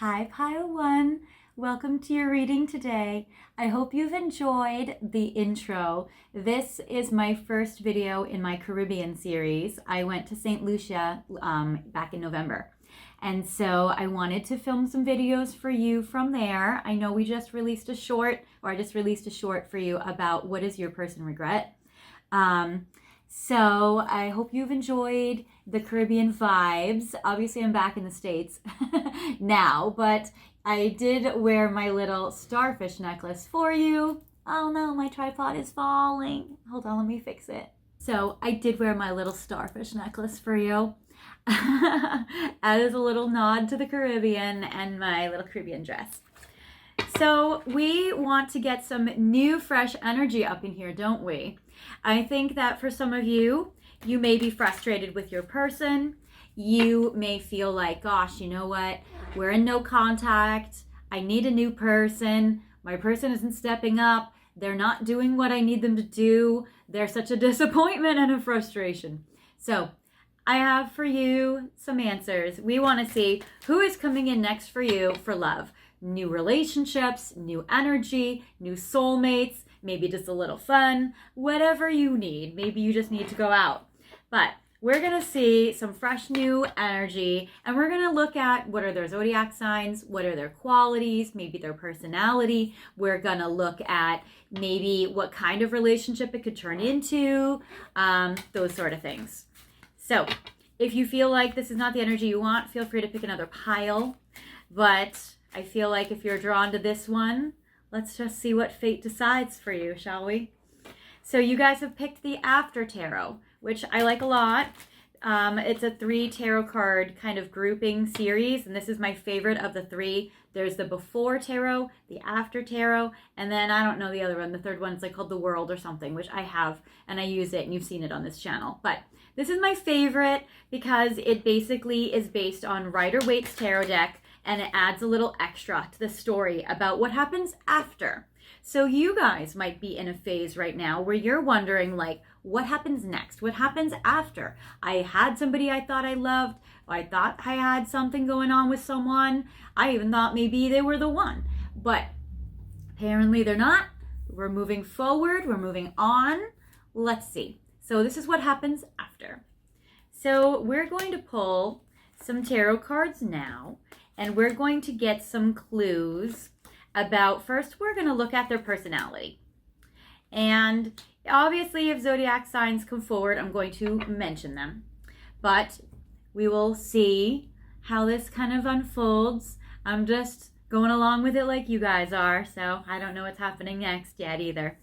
Hi, Pile One. Welcome to your reading today. I hope you've enjoyed the intro. This is my first video in my Caribbean series. I went to St. Lucia back in November. And so I wanted to film some videos for you from there. I know we just released a short, or I just released a short for you about what does your person regret. So I hope you've enjoyed the Caribbean vibes. Obviously I'm back in the States now, but I did wear my little starfish necklace for you. Oh no, my tripod is falling. Hold on, let me fix it. So I did wear my little starfish necklace for you as a little nod to the Caribbean and my little Caribbean dress. So we want to get some new, fresh energy up in here, don't we? I think that for some of you, you may be frustrated with your person. You may feel like, gosh, you know what? We're in no contact. I need a new person. My person isn't stepping up. They're not doing what I need them to do. They're such a disappointment and a frustration. So I have for you some answers. We want to see who is coming in next for you for love. New relationships, new energy, new soulmates, maybe just a little fun, whatever you need. Maybe you just need to go out. But we're going to see some fresh new energy, and we're going to look at what are their zodiac signs, what are their qualities, maybe their personality. We're going to look at maybe what kind of relationship it could turn into, those sort of things. So if you feel like this is not the energy you want, feel free to pick another pile. But I feel like if you're drawn to this one, let's just see what fate decides for you, shall we? So you guys have picked the After Tarot, which I like a lot. It's a 3 tarot card kind of grouping series, and this is my favorite of the 3. There's the Before Tarot, the After Tarot, and then I don't know the other one. The third one's like called The World or something, which I have, and I use it, and you've seen it on this channel. But this is my favorite because it basically is based on Rider-Waite's tarot deck, and it adds a little extra to the story about what happens after. So you guys might be in a phase right now where you're wondering, like, what happens next? What happens after? I had somebody I thought I loved. I thought I had something going on with someone. I even thought maybe they were the one. But apparently they're not. We're moving forward. We're moving on. Let's see. So this is what happens after. So we're going to pull some tarot cards now. And we're going to get some clues about, first we're going to look at their personality. And obviously if zodiac signs come forward, I'm going to mention them. But we will see how this kind of unfolds. I'm just going along with it like you guys are, so I don't know what's happening next yet either.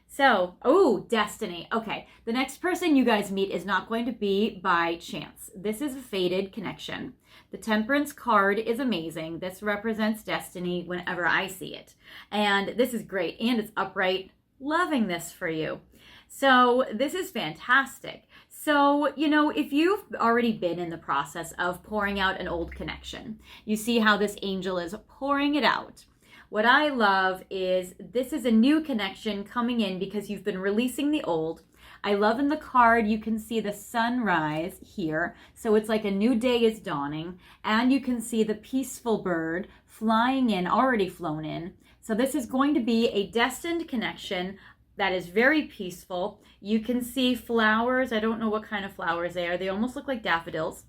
So, oh, destiny. Okay, the next person you guys meet is not going to be by chance. This is a fated connection. The Temperance card is amazing. This represents destiny whenever I see it. And this is great, and it's upright. Loving this for you. So this is fantastic. So, you know, if you've already been in the process of pouring out an old connection, you see how this angel is pouring it out. What I love is this is a new connection coming in because you've been releasing the old. I love in the card, you can see the sunrise here. So it's like a new day is dawning. And you can see the peaceful bird flying in, already flown in. So this is going to be a destined connection that is very peaceful. You can see flowers. I don't know what kind of flowers they are. They almost look like daffodils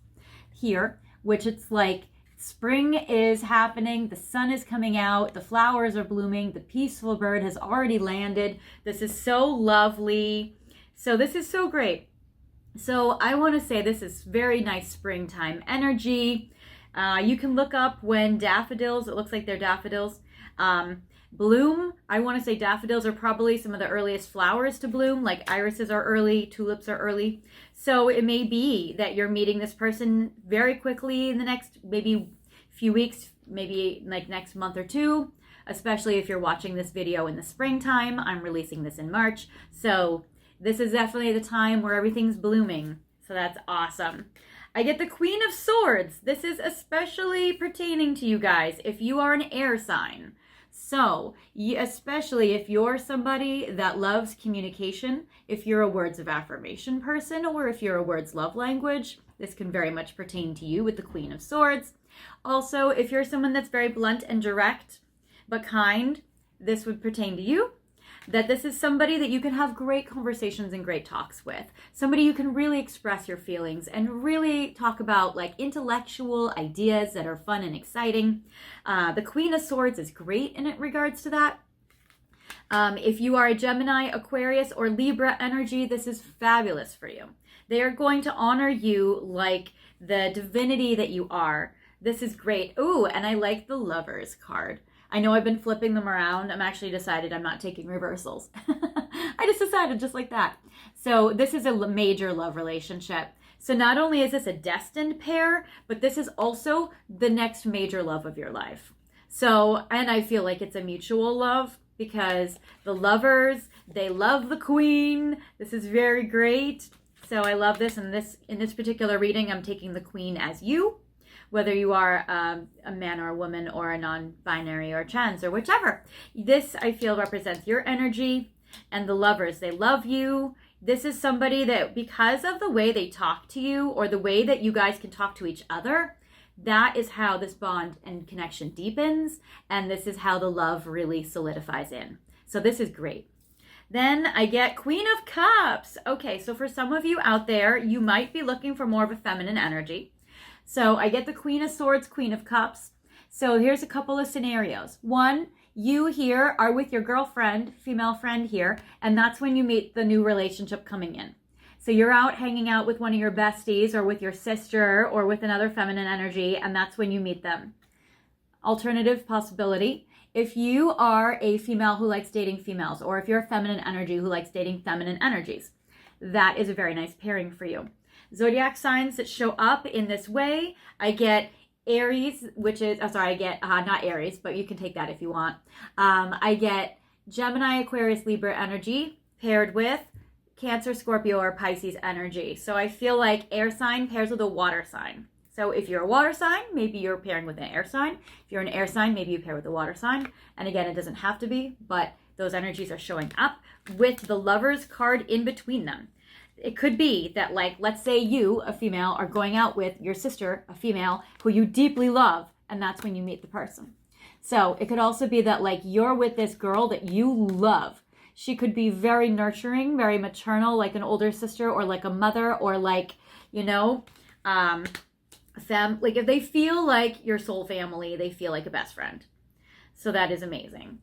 here, which it's like spring is happening, the sun is coming out, the flowers are blooming, the peaceful bird has already landed. This is so lovely. So this is so great. So I want to say this is very nice springtime energy. You can look up when daffodils, it looks like they're daffodils, bloom. I want to say daffodils are probably some of the earliest flowers to bloom, like irises are early, tulips are early. So it may be that you're meeting this person very quickly in the next maybe few weeks, maybe like next month or two, especially if you're watching this video in the springtime. I'm releasing this in March. So this is definitely the time where everything's blooming. So that's awesome. I get the Queen of Swords. This is especially pertaining to you guys if you are an air sign. So, especially if you're somebody that loves communication, if you're a words of affirmation person, or if you're a words love language, this can very much pertain to you with the Queen of Swords. Also, if you're someone that's very blunt and direct, but kind, this would pertain to you. That this is somebody that you can have great conversations and great talks with. Somebody you can really express your feelings and really talk about like intellectual ideas that are fun and exciting. The Queen of Swords is great in regards to that. If you are a Gemini, Aquarius, or Libra energy, this is fabulous for you. They are going to honor you like the divinity that you are. This is great. Ooh, and I like the Lovers card. I know I've been flipping them around. I'm actually decided I'm not taking reversals. I just decided just like that. So this is a major love relationship. So not only is this a destined pair, but this is also the next major love of your life. So, and I feel like it's a mutual love because the Lovers, they love the Queen. This is very great. So I love this. And in this particular reading, I'm taking the Queen as you. Whether you are a man or a woman or a non-binary or trans or whichever. This, I feel, represents your energy and the Lovers. They love you. This is somebody that because of the way they talk to you or the way that you guys can talk to each other, that is how this bond and connection deepens. And this is how the love really solidifies in. So this is great. Then I get Queen of Cups. Okay, so for some of you out there, you might be looking for more of a feminine energy. So I get the Queen of Swords, Queen of Cups. So here's a couple of scenarios. One, you here are with your girlfriend, female friend here, and that's when you meet the new relationship coming in. So you're out hanging out with one of your besties or with your sister or with another feminine energy, and that's when you meet them. Alternative possibility, if you are a female who likes dating females, or if you're a feminine energy who likes dating feminine energies, that is a very nice pairing for you. Zodiac signs that show up in this way, I get Aries, which is, I get, not Aries, but you can take that if you want. I get Gemini, Aquarius, Libra energy paired with Cancer, Scorpio, or Pisces energy. So I feel like air sign pairs with a water sign. So if you're a water sign, maybe you're pairing with an air sign. If you're an air sign, maybe you pair with a water sign. And again, it doesn't have to be, but those energies are showing up with the Lovers card in between them. It could be that, like, let's say you, a female, are going out with your sister, a female, who you deeply love, and that's when you meet the person. So it could also be that, like, you're with this girl that you love. She could be very nurturing, very maternal, like an older sister, or like a mother, or like, you know, like if they feel like your soul family, they feel like a best friend. So that is amazing.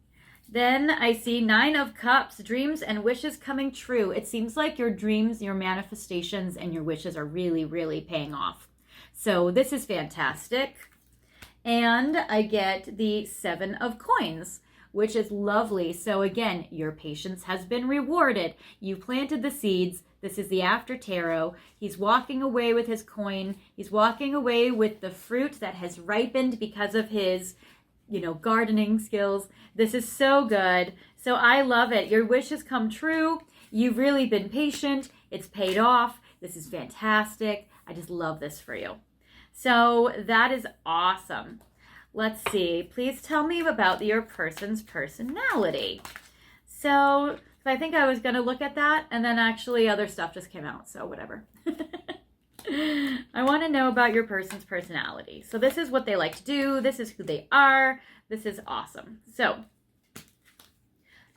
Then I see 9 of Cups, dreams and wishes coming true. It seems like your dreams, your manifestations, and your wishes are really, really paying off. So this is fantastic. And I get the 7 of Coins, which is lovely. So again, your patience has been rewarded. You planted the seeds. This is the after tarot. He's walking away with his coin. He's walking away with the fruit that has ripened because of his gardening skills. This is so good. So I love it. Your wish has come true. You've really been patient. It's paid off. This is fantastic. I just love this for you. So that is awesome. Let's see. Please tell me about your person's personality. So I think I was going to look at that, and then actually other stuff just came out. So whatever. I want to know about your person's personality. So this is what they like to do. This is who they are. This is awesome. So,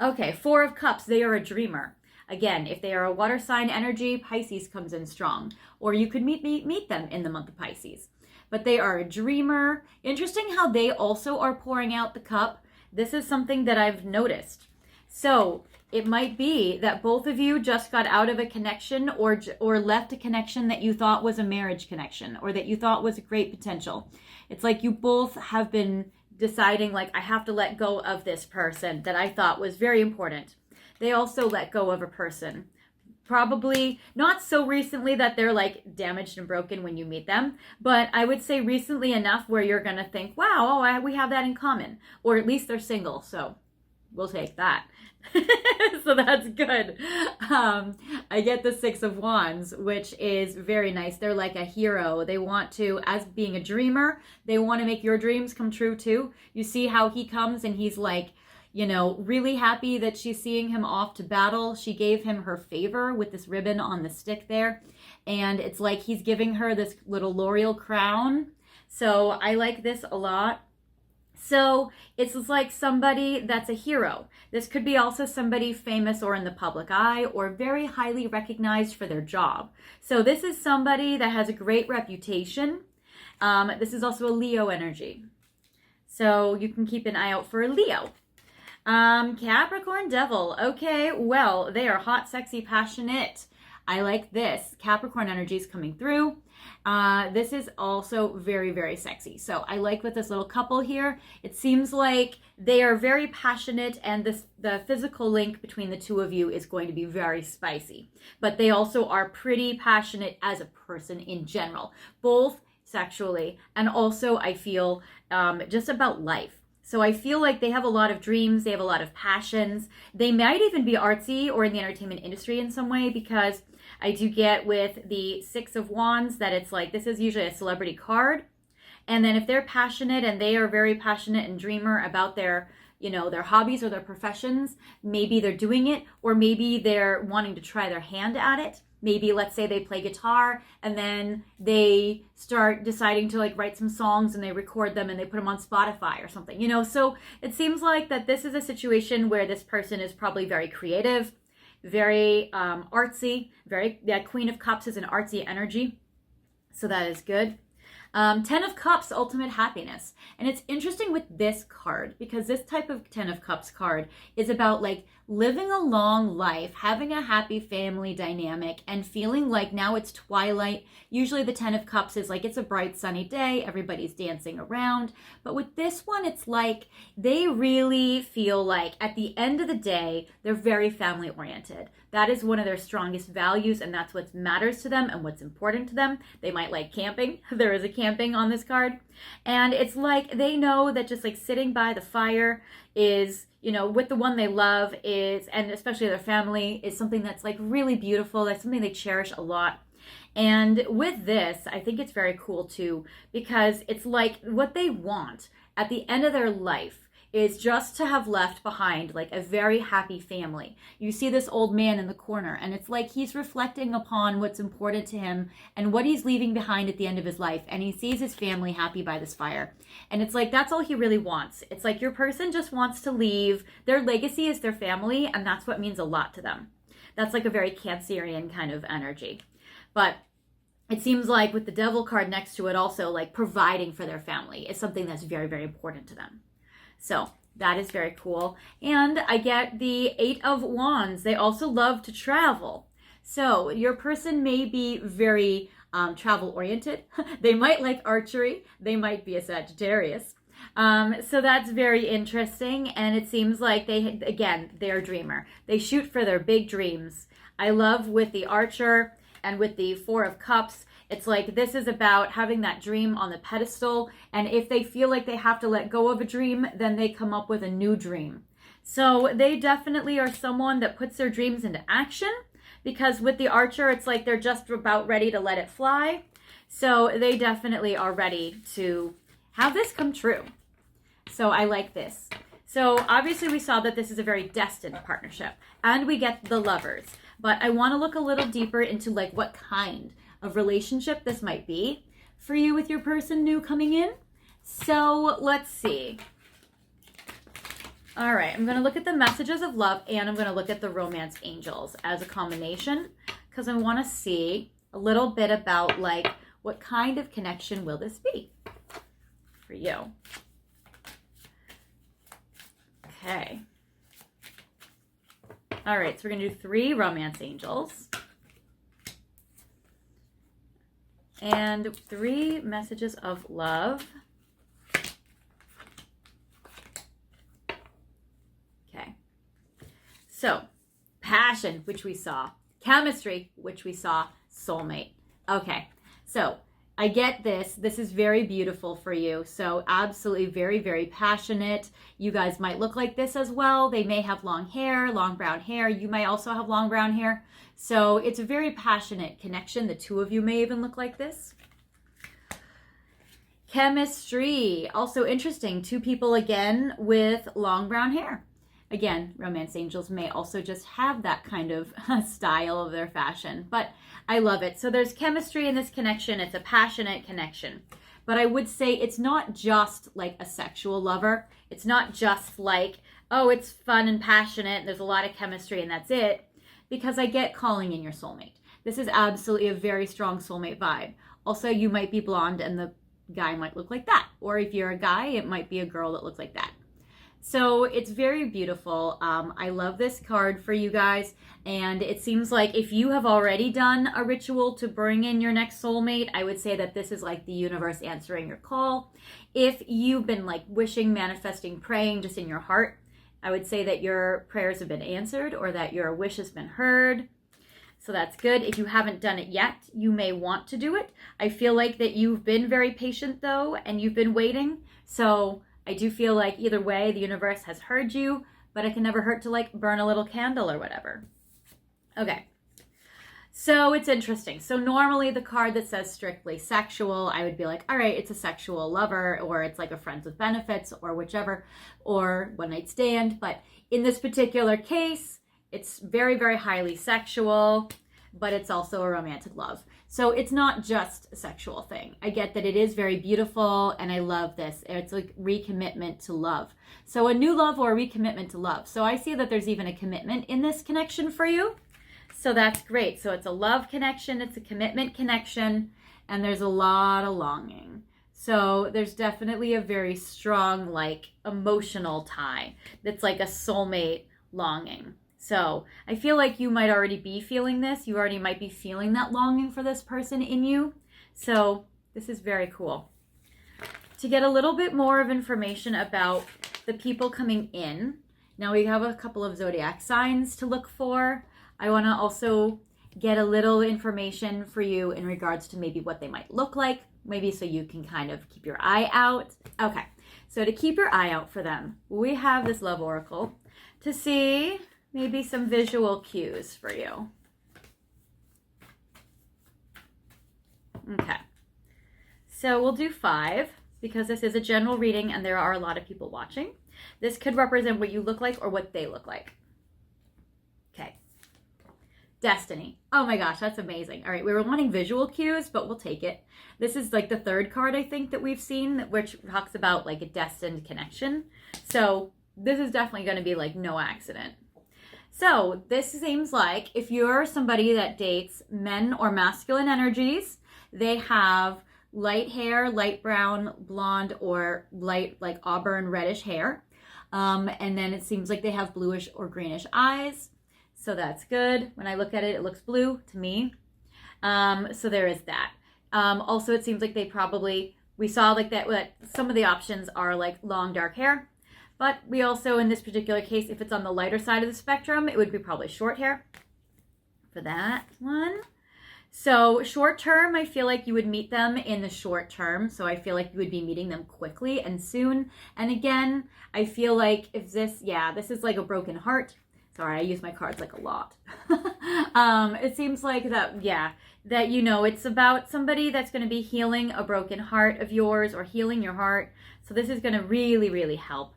okay, 4 of Cups. They are a dreamer. Again, if they are a water sign energy, Pisces comes in strong. Or you could meet them in the month of Pisces. But they are a dreamer. Interesting how they also are pouring out the cup. This is something that I've noticed. So it might be that both of you just got out of a connection or left a connection that you thought was a marriage connection or that you thought was a great potential. It's like you both have been deciding, like, I have to let go of this person that I thought was very important. They also let go of a person. Probably not so recently that they're like damaged and broken when you meet them, but I would say recently enough where you're going to think, wow, we have that in common, or at least they're single. So we'll take that. So that's good. I get the Six of Wands, which is very nice. They're like a hero. They want to, as being a dreamer, they want to make your dreams come true too. You see how he comes and he's like, you know, really happy that she's seeing him off to battle. She gave him her favor with this ribbon on the stick there. And it's like he's giving her this little L'Oreal crown. So I like this a lot. So it's like somebody that's a hero. This could be also somebody famous or in the public eye or very highly recognized for their job. So this is somebody that has a great reputation. This is also a Leo energy. So you can keep an eye out for a Leo. Capricorn Devil. Okay, well, they are hot, sexy, passionate. I like this. Capricorn energy is coming through. This is also very, very sexy. So I like with this little couple here, it seems like they are very passionate and the physical link between the two of you is going to be very spicy. But they also are pretty passionate as a person in general, both sexually and also I feel just about life. So I feel like they have a lot of dreams, they have a lot of passions. They might even be artsy or in the entertainment industry in some way, because I do get with the Six of Wands that it's like, this is usually a celebrity card. And then if they're passionate and they are very passionate and dreamer about their, you know, their hobbies or their professions, maybe they're doing it, or maybe they're wanting to try their hand at it. Maybe let's say they play guitar and then they start deciding to like write some songs and they record them and they put them on Spotify or something, you know. So it seems like that this is a situation where this person is probably very creative, very artsy, that Queen of Cups is an artsy energy. So that is good. Ten of Cups, ultimate happiness. And it's interesting with this card because this type of Ten of Cups card is about like living a long life, having a happy family dynamic, and feeling like now it's twilight. Usually the Ten of Cups is like it's a bright sunny day, everybody's dancing around. But with this one, it's like they really feel like at the end of the day, they're very family oriented. That is one of their strongest values, and that's what matters to them and what's important to them. They might like camping. There is a camping on this card. And it's like they know that just like sitting by the fire is, you know, with the one they love is, and especially their family, is something that's like really beautiful. That's something they cherish a lot. And with this, I think it's very cool too, because it's like what they want at the end of their life is just to have left behind like a very happy family. You see this old man in the corner and it's like he's reflecting upon what's important to him and what he's leaving behind at the end of his life, and he sees his family happy by this fire. And it's like that's all he really wants. It's like your person just wants to leave. Their legacy is their family, and that's what means a lot to them. That's like a very Cancerian kind of energy. But it seems like with the Devil card next to it also, like providing for their family is something that's very, very important to them. So that is very cool. And I get the Eight of Wands. They also love to travel. So your person may be very travel oriented. They might like archery. They might be a Sagittarius. So that's very interesting. And it seems like they're a dreamer. They shoot for their big dreams. I love with the Archer and with the Four of Cups, it's like this is about having that dream on the pedestal. And if they feel like they have to let go of a dream, then they come up with a new dream. So they definitely are someone that puts their dreams into action, because with the Archer, it's like they're just about ready to let it fly. So they definitely are ready to have this come true. So I like this. So obviously we saw that this is a very destined partnership, and we get the Lovers. But I want to look a little deeper into like what kind of relationship this might be for you with your person new coming in. So let's see. All right, I'm going to look at the messages of love, and I'm going to look at the romance angels as a combination, because I want to see a little bit about like what kind of connection will this be for you. Okay. All right, so we're going to do 3 romance angels and 3 messages of love. Okay. So, passion, which we saw. Chemistry, which we saw. Soulmate. Okay. So, I get this. This is very beautiful for you. So absolutely very, very passionate. You guys might look like this as well. They may have long hair, long brown hair. You might also have long brown hair. So it's a very passionate connection. The two of you may even look like this. Chemistry. Also interesting. Two people again with long brown hair. Again, romance angels may also just have that kind of style of their fashion, but I love it. So there's chemistry in this connection. It's a passionate connection. But I would say it's not just like a sexual lover. It's not just like, oh, it's fun and passionate, there's a lot of chemistry and that's it, because I get calling in your soulmate. This is absolutely a very strong soulmate vibe. Also, you might be blonde and the guy might look like that. Or if you're a guy, it might be a girl that looks like that. So it's very beautiful. I love this card for you guys. And it seems like if you have already done a ritual to bring in your next soulmate, I would say that this is like the universe answering your call. If you've been like wishing, manifesting, praying just in your heart, I would say that your prayers have been answered or that your wish has been heard. So that's good. If you haven't done it yet, you may want to do it. I feel like that you've been very patient though, and you've been waiting. So I do feel like either way, the universe has heard you, but it can never hurt to like burn a little candle or whatever. Okay. So it's interesting. So normally the card that says strictly sexual, I would be like, all right, it's a sexual lover, or it's like a friends with benefits or whichever, or one night stand. But in this particular case, it's very, very highly sexual, but it's also a romantic love. So it's not just a sexual thing. I get that it is very beautiful, and I love this. It's like recommitment to love. So a new love or a recommitment to love. So I see that there's even a commitment in this connection for you. So that's great. So it's a love connection, it's a commitment connection, and there's a lot of longing. So there's definitely a very strong, like, emotional tie that's like a soulmate longing. So I feel like you might already be feeling this. You already might be feeling that longing for this person in you. So this is very cool. To get a little bit more of information about the people coming in, now we have a couple of zodiac signs to look for. I want to also get a little information for you in regards to maybe what they might look like, maybe so you can kind of keep your eye out. Okay, so to keep your eye out for them, we have this love oracle to see maybe some visual cues for you. Okay, so we'll do 5 because this is a general reading and there are a lot of people watching. This could represent what you look like or what they look like. Okay. Destiny. Oh my gosh, that's amazing. All right, we were wanting visual cues, but we'll take it. This is like the 3rd card I think that we've seen, which talks about like a destined connection. So this is definitely going to be like no accident. So this seems like if you're somebody that dates men or masculine energies, they have light hair, light brown, blonde, or light like auburn reddish hair. And then it seems like they have bluish or greenish eyes. So that's good. When I look at it, it looks blue to me. So there is that. Also, it seems like they probably, we saw like that, what some of the options are like long dark hair. But we also, in this particular case, if it's on the lighter side of the spectrum, it would be probably short hair for that one. So short term, I feel like you would meet them in the short term. So I feel like you would be meeting them quickly and soon. And again, I feel like if this, yeah, this is like a broken heart. Sorry, I use my cards like a lot. It seems like that, yeah, that, you know, it's about somebody that's going to be healing a broken heart of yours or healing your heart. So this is going to really, really help.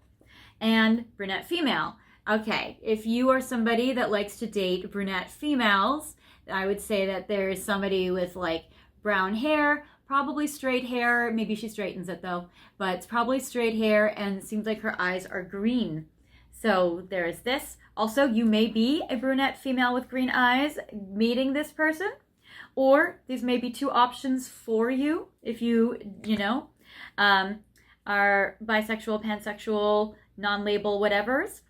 And brunette female. Okay, if you are somebody that likes to date brunette females, I would say that there is somebody with like brown hair, probably straight hair. Maybe she straightens it though, but it's probably straight hair, and it seems like her eyes are green. So there is this. Also, you may be a brunette female with green eyes meeting this person, or these may be 2 options for you if you know, are bisexual, pansexual, non-label whatevers.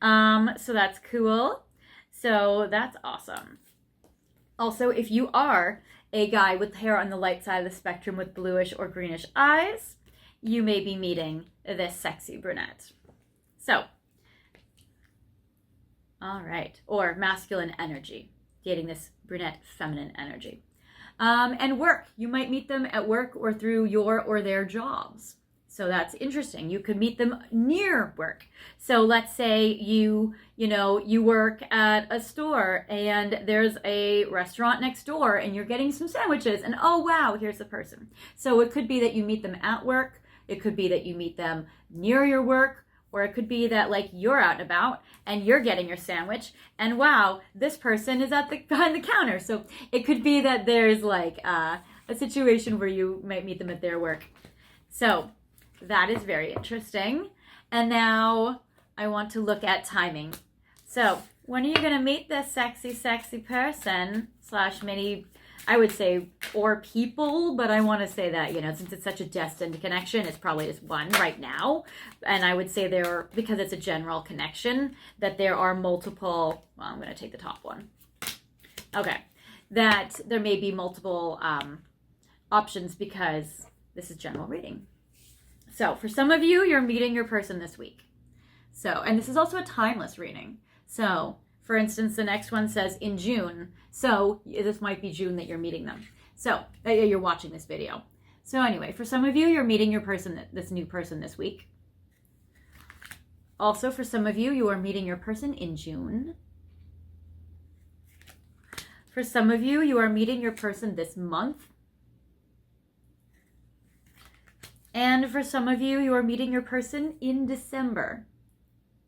So that's cool. So that's awesome. Also, if you are a guy with hair on the light side of the spectrum with bluish or greenish eyes, you may be meeting this sexy brunette. So, all right. Or masculine energy, dating this brunette feminine energy. And work. You might meet them at work or through your or their jobs. So that's interesting. You could meet them near work. So let's say you work at a store and there's a restaurant next door and you're getting some sandwiches and oh wow, here's the person. So it could be that you meet them at work. It could be that you meet them near your work, or it could be that like you're out and about and you're getting your sandwich and wow, this person is behind the counter. So it could be that there's like a situation where you might meet them at their work. So that is very interesting. And now I want to look at timing. So when are you going to meet this sexy, sexy person / many, I would say, or people, but I want to say that, since it's such a destined connection, it's probably just one right now. And I would say because it's a general connection, that there are multiple, well, I'm going to take the top one. Okay. That there may be multiple options because this is general reading. So for some of you, you're meeting your person this week. So, and this is also a timeless reading. So for instance, the next one says in June. So this might be June that you're meeting them. So you're watching this video. So anyway, for some of you, you're meeting your person, this new person this week. Also, for some of you, you are meeting your person in June. For some of you, you are meeting your person this month. And for some of you, you are meeting your person in December.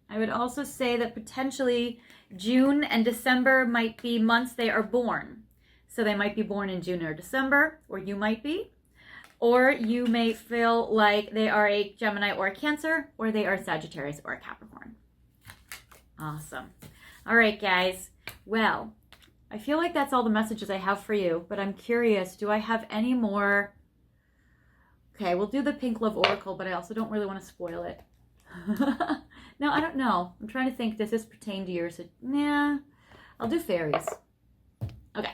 I would also say that potentially June and December might be months they are born. So they might be born in June or December, or you might be. Or you may feel like they are a Gemini or a Cancer, or they are Sagittarius or a Capricorn. Awesome. All right, guys. Well, I feel like that's all the messages I have for you, but I'm curious, do I have any more? Okay, we'll do the Pink Love Oracle, but I also don't really want to spoil it. No, I don't know. I'm trying to think, does this pertain to yours? Nah, I'll do fairies. Okay.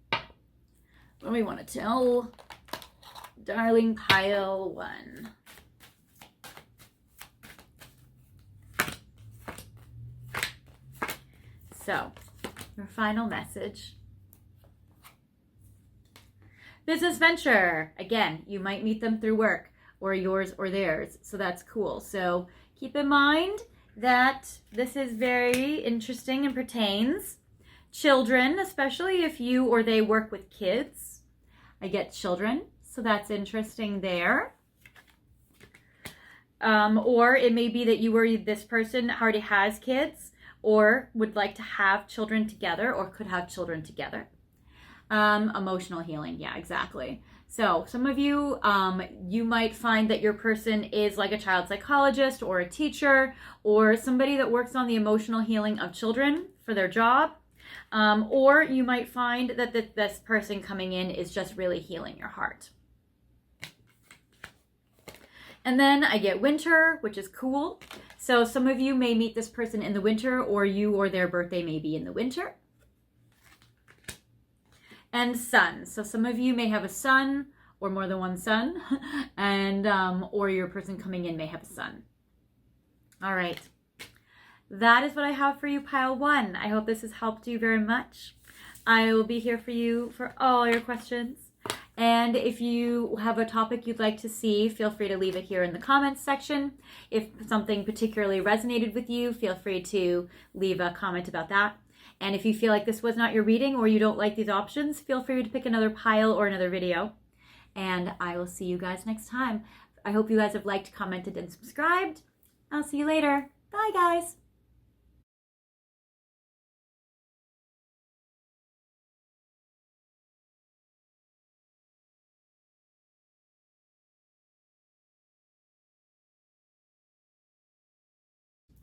What do we want to tell? Darling Pile 1. So, your final message. Business venture. Again, you might meet them through work or yours or theirs. So that's cool. So keep in mind that this is very interesting and pertains. Children, especially if you or they work with kids. I get children, so that's interesting there. Or it may be that you or this person already has kids or would like to have children together or could have children together. Emotional healing. Yeah, exactly. So some of you, you might find that your person is like a child psychologist or a teacher or somebody that works on the emotional healing of children for their job. Or you might find that this person coming in is just really healing your heart. And then I get winter, which is cool. So some of you may meet this person in the winter, or you or their birthday may be in the winter. And sun. So some of you may have a son or more than one son, and or your person coming in may have a son. All right. That is what I have for you, Pile 1. I hope this has helped you very much. I will be here for you for all your questions. And if you have a topic you'd like to see, feel free to leave it here in the comments section. If something particularly resonated with you, feel free to leave a comment about that. And if you feel like this was not your reading or you don't like these options, feel free to pick another pile or another video. And I will see you guys next time. I hope you guys have liked, commented, and subscribed. I'll see you later. Bye, guys.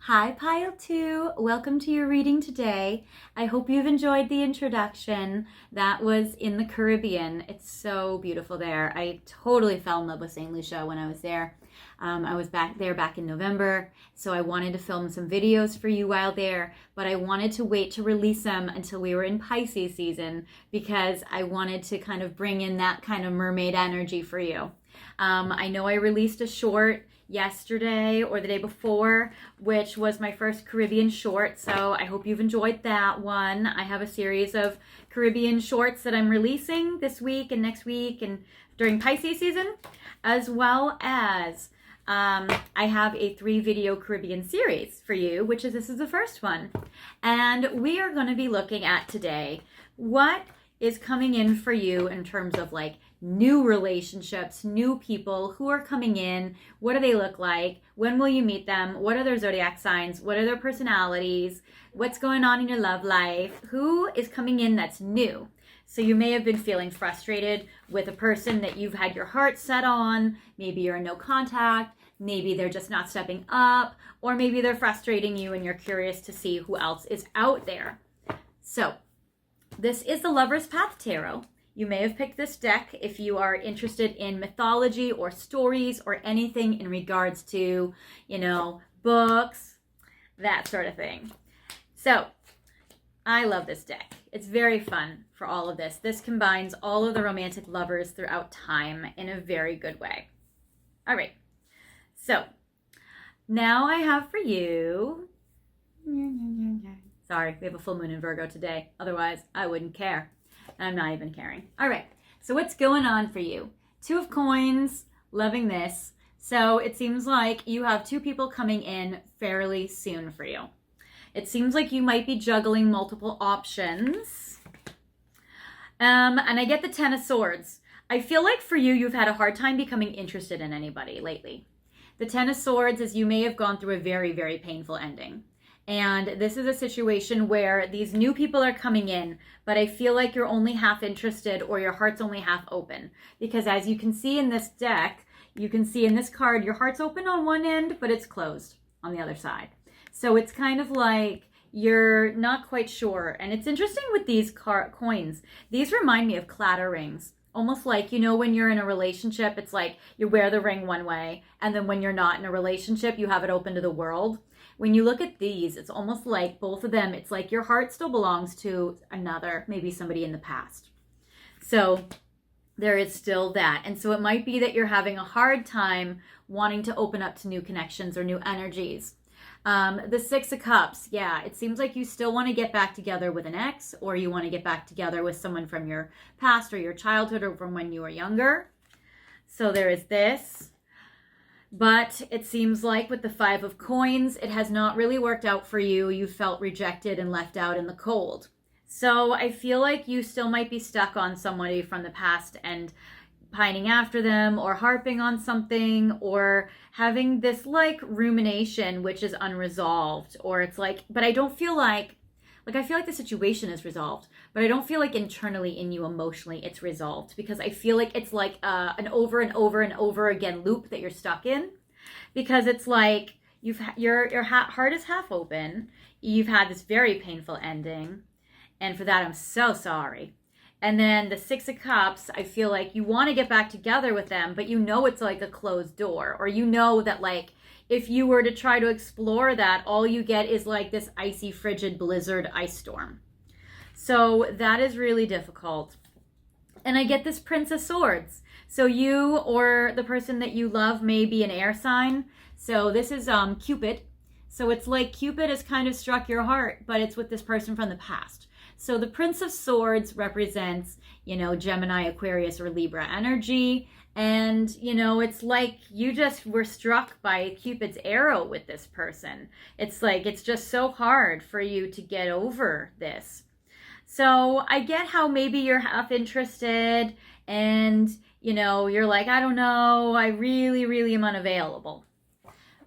Hi, Pile 2. Welcome to your reading today. I hope you've enjoyed the introduction. That was in the Caribbean. It's so beautiful there. I totally fell in love with St. Lucia when I was there. I was back in November, so I wanted to film some videos for you while there, but I wanted to wait to release them until we were in Pisces season because I wanted to kind of bring in that kind of mermaid energy for you. I know I released a short yesterday or the day before, which was my first Caribbean short. So I hope you've enjoyed that one. I have a series of Caribbean shorts that I'm releasing this week and next week and during Pisces season, as well as I have a 3-video Caribbean series for you, which is this is the first one. And we are going to be looking at today what is coming in for you in terms of like new relationships, new people who are coming in. What do they look like? When will you meet them? What are their zodiac signs? What are their personalities? What's going on in your love life? Who is coming in that's new? So you may have been feeling frustrated with a person that you've had your heart set on. Maybe you're in no contact. Maybe they're just not stepping up. Or maybe they're frustrating you and you're curious to see who else is out there. So this is the Lover's Path Tarot. You may have picked this deck if you are interested in mythology or stories or anything in regards to, books, that sort of thing. So I love this deck. It's very fun for all of this. This combines all of the romantic lovers throughout time in a very good way. All right. So now I have for you... Sorry, we have a full moon in Virgo today. Otherwise, I wouldn't care. And I'm not even caring. All right. So what's going on for you? 2 of Coins. Loving this. So it seems like you have 2 people coming in fairly soon for you. It seems like you might be juggling multiple options. And I get the 10 of Swords. I feel like for you, you've had a hard time becoming interested in anybody lately. The 10 of Swords is you may have gone through a very, very painful ending. And this is a situation where these new people are coming in, but I feel like you're only half interested or your heart's only half open. Because as you can see in this deck, you can see in this card, your heart's open on one end, but it's closed on the other side. So it's kind of like you're not quite sure. And it's interesting with these coins. These remind me of clatter rings. Almost like, when you're in a relationship, it's like you wear the ring one way. And then when you're not in a relationship, you have it open to the world. When you look at these, it's almost like both of them, it's like your heart still belongs to another, maybe somebody in the past. So there is still that. And so it might be that you're having a hard time wanting to open up to new connections or new energies. The 6 of Cups, yeah, it seems like you still want to get back together with an ex, or you want to get back together with someone from your past or your childhood or from when you were younger. So there is this. But it seems like with the 5 of Coins, it has not really worked out for you. You felt rejected and left out in the cold. So I feel like you still might be stuck on somebody from the past and pining after them or harping on something or having this like rumination which is unresolved, or it's like, but I don't feel like I feel like the situation is resolved, but I don't feel like internally in you emotionally it's resolved, because I feel like it's like an over and over and over again loop that you're stuck in, because it's like your heart is half open, you've had this very painful ending, and for that I'm so sorry. And then the 6 of Cups, I feel like you want to get back together with them, but it's like a closed door. Or that like if you were to try to explore that, all you get is like this icy, frigid blizzard ice storm. So that is really difficult. And I get this Prince of Swords. So you or the person that you love may be an air sign. So this is Cupid. So it's like Cupid has kind of struck your heart, but it's with this person from the past. So the Prince of Swords represents, Gemini, Aquarius, or Libra energy. And, it's like you just were struck by Cupid's arrow with this person. It's like, it's just so hard for you to get over this. So I get how maybe you're half interested and, you're like, I don't know, I really, really am unavailable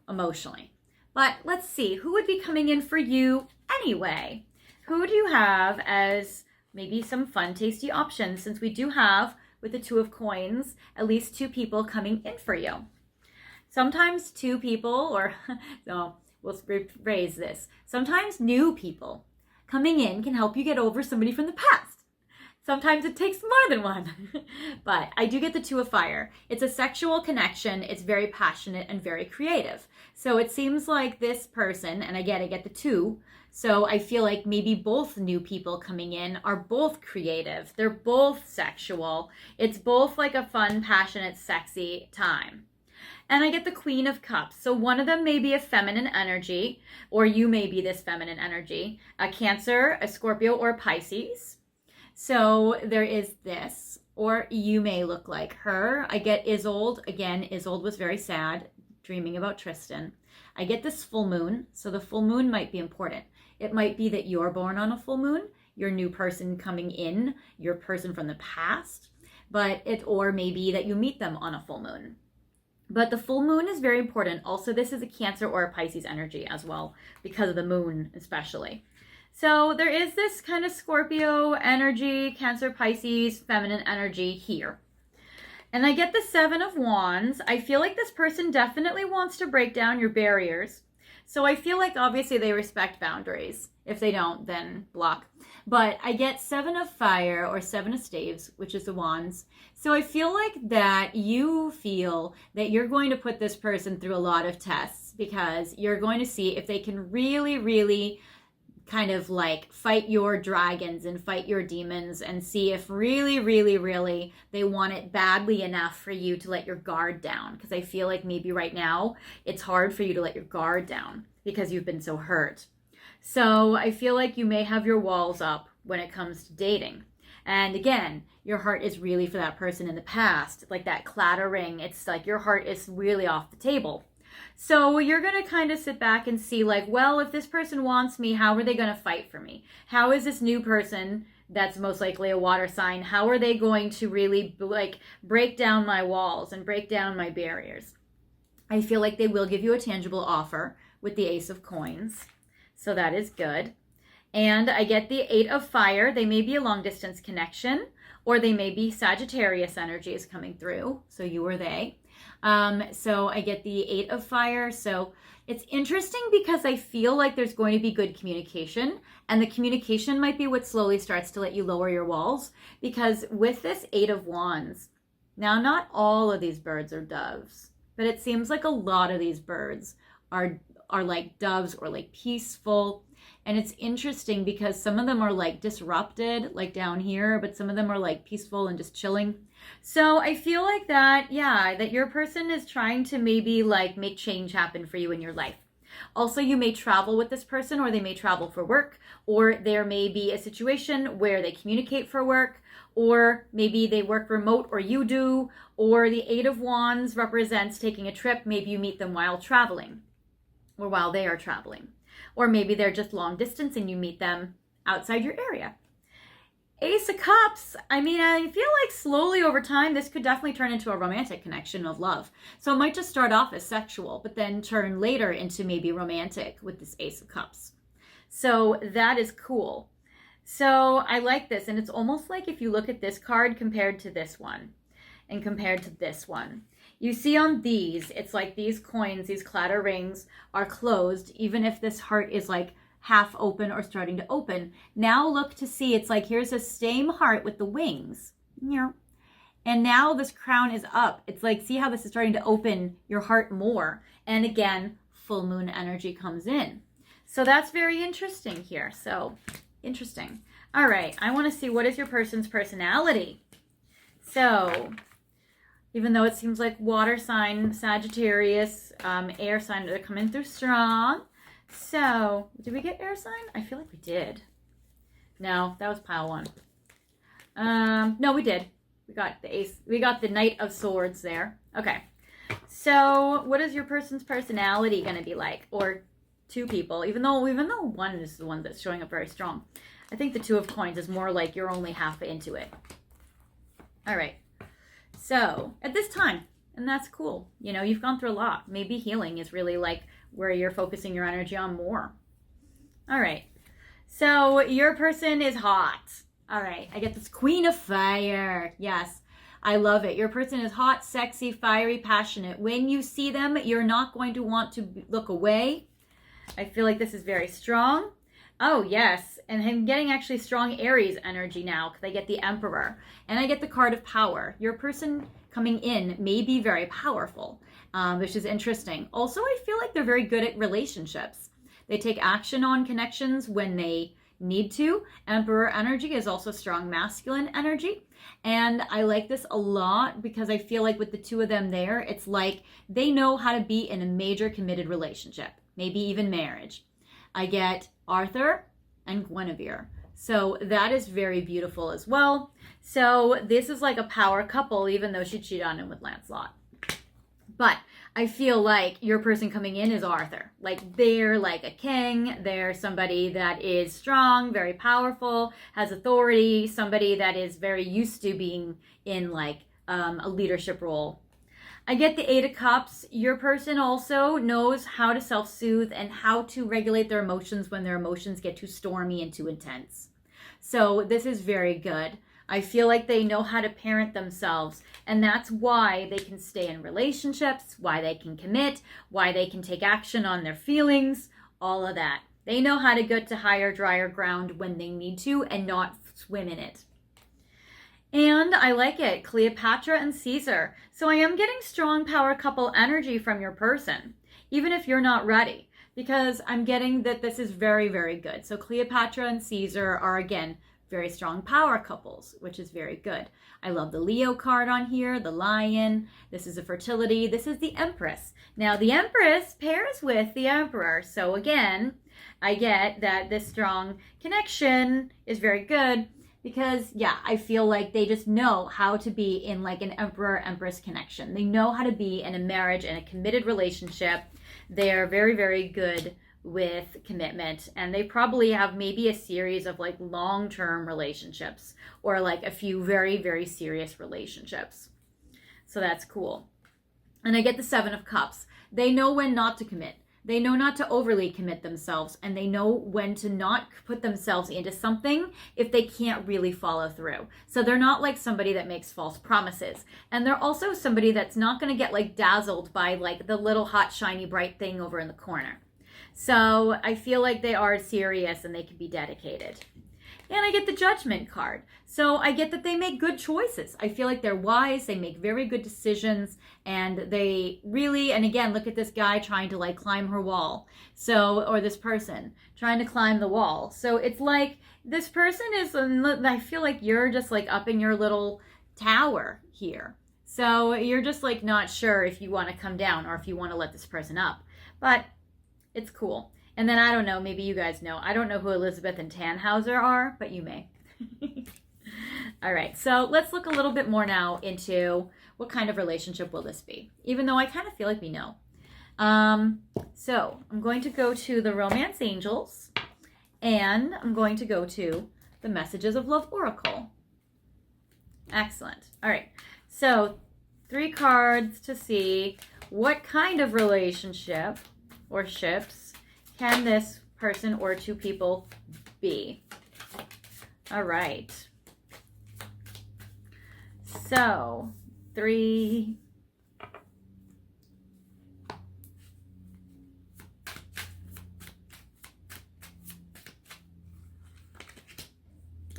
emotionally. But let's see, who would be coming in for you anyway? Who do you have as maybe some fun, tasty options, since we do have, with the 2 of Coins, at least 2 people coming in for you? Sometimes 2 people, or no, we'll rephrase this. Sometimes new people coming in can help you get over somebody from the past. Sometimes it takes more than one. But I do get the 2 of Fire. It's a sexual connection. It's very passionate and very creative. So it seems like this person, and again, I get the 2. So I feel like maybe both new people coming in are both creative. They're both sexual. It's both like a fun, passionate, sexy time. And I get the Queen of Cups. So one of them may be a feminine energy, or you may be this feminine energy, a Cancer, a Scorpio, or a Pisces. So there is this, or you may look like her. I get Isolde. Again, Isolde was very sad, dreaming about Tristan. I get this full moon. So the full moon might be important. It might be that you're born on a full moon, your new person coming in, your person from the past, or maybe that you meet them on a full moon. But the full moon is very important. Also, this is a Cancer or a Pisces energy as well, because of the moon especially. So there is this kind of Scorpio energy, Cancer, Pisces, feminine energy here. And I get the Seven of Wands. I feel like this person definitely wants to break down your barriers. So I feel like obviously they respect boundaries. If they don't, then block. But I get Seven of Fire or Seven of Staves, which is the Wands. So I feel like that you feel that you're going to put this person through a lot of tests, because you're going to see if they can really, really kind of like fight your dragons and fight your demons, and see if really, really, really they want it badly enough for you to let your guard down. Because I feel like maybe right now it's hard for you to let your guard down because you've been so hurt. So I feel like you may have your walls up when it comes to dating. And again, your heart is really for that person in the past, like that clattering. It's like your heart is really off the table. So you're going to kind of sit back and see like, well, if this person wants me, how are they going to fight for me? How is this new person that's most likely a water sign, how are they going to really like break down my walls and break down my barriers? I feel like they will give you a tangible offer with the Ace of Coins. So that is good. And I get the Eight of Fire. They may be a long distance connection, or they may be Sagittarius energy is coming through. So you or they. So I get the Eight of Fire. So it's interesting because I feel like there's going to be good communication, and the communication might be what slowly starts to let you lower your walls, because with this Eight of Wands, now not all of these birds are doves, but it seems like a lot of these birds are like doves or like peaceful. And it's interesting because some of them are like disrupted, like down here, but some of them are like peaceful and just chilling. So I feel like that, yeah, that your person is trying to maybe like make change happen for you in your life. Also, you may travel with this person, or they may travel for work, or there may be a situation where they communicate for work, or maybe they work remote or you do, or the Eight of Wands represents taking a trip. Maybe you meet them while traveling, or while they are traveling. Or maybe they're just long distance and you meet them outside your area. Ace of Cups, I mean, I feel like slowly over time, this could definitely turn into a romantic connection of love. So it might just start off as sexual, but then turn later into maybe romantic with this Ace of Cups. So that is cool. So I like this. And it's almost like if you look at this card compared to this one and compared to this one, you see on these, it's like these coins, these clatter rings are closed, even if this heart is like half open or starting to open. Now look to see, it's like here's the same heart with the wings. And now this crown is up. It's like, see how this is starting to open your heart more. And again, full moon energy comes in. So that's very interesting here. So interesting. All right, I want to see, what is your person's personality? So even though it seems like water sign, Sagittarius, air sign, they're coming through strong. So, did we get air sign? I feel like we did. No, that was pile one. No, we did. We got the ace. We got the Knight of Swords there. Okay. So, what is your person's personality going to be like? Or two people, even though one is the one that's showing up very strong. I think the Two of Coins is more like you're only half into it. All right. So at this time, and that's cool. You know, you've gone through a lot. Maybe healing is really like where you're focusing your energy on more. All right. So your person is hot. All right. I get this Queen of Fire. Yes. I love it. Your person is hot, sexy, fiery, passionate. When you see them, you're not going to want to look away. I feel like this is very strong. Oh, yes. And I'm getting actually strong Aries energy now because I get the Emperor. And I get the card of power. Your person coming in may be very powerful, which is interesting. Also, I feel like they're very good at relationships. They take action on connections when they need to. Emperor energy is also strong masculine energy. And I like this a lot because I feel like with the two of them there, it's like they know how to be in a major committed relationship, maybe even marriage. I get Arthur and Guinevere. So that is very beautiful as well. So this is like a power couple, even though she cheated on him with Lancelot. But I feel like your person coming in is Arthur. Like they're like a king. They're somebody that is strong, very powerful, has authority, somebody that is very used to being in like a leadership role. I get the Eight of Cups. Your person also knows how to self-soothe and how to regulate their emotions when their emotions get too stormy and too intense. So this is very good. I feel like they know how to parent themselves, and that's why they can stay in relationships, why they can commit, why they can take action on their feelings, all of that. They know how to get to higher, drier ground when they need to and not swim in it. And I like it, Cleopatra and Caesar. So I am getting strong power couple energy from your person, even if you're not ready, because I'm getting that this is very, very good. So Cleopatra and Caesar are, again, very strong power couples, which is very good. I love the Leo card on here, the Lion. This is a fertility. This is the Empress. Now, the Empress pairs with the Emperor. So again, I get that this strong connection is very good because, yeah, I feel like they just know how to be in like an Emperor-Empress connection. They know how to be in a marriage and a committed relationship. They're very, very good with commitment, and they probably have maybe a series of like long-term relationships or like a few very, very serious relationships. So that's cool. And I get the Seven of Cups. They know when not to commit. They know not to overly commit themselves, and they know when to not put themselves into something if they can't really follow through. So they're not like somebody that makes false promises. And they're also somebody that's not going to get like dazzled by like the little hot, shiny, bright thing over in the corner. So I feel like they are serious and they can be dedicated. And I get the Judgment card. So I get that they make good choices. I feel like they're wise. They make very good decisions. And they really, and again, look at this guy trying to like climb her wall. So, or this person trying to climb the wall. So it's like this person is, I feel like you're just like up in your little tower here. So you're just like not sure if you want to come down or if you want to let this person up. But it's cool. And then I don't know, maybe you guys know. I don't know who Elizabeth and Tannhauser are, but you may. All right, so let's look a little bit more now into what kind of relationship will this be, even though I kind of feel like we know. So I'm going to go to the Romance Angels, and I'm going to go to the Messages of Love Oracle. Excellent. All right, so 3 cards to see what kind of relationship or ships can this person or 2 people be. All right. So, 3.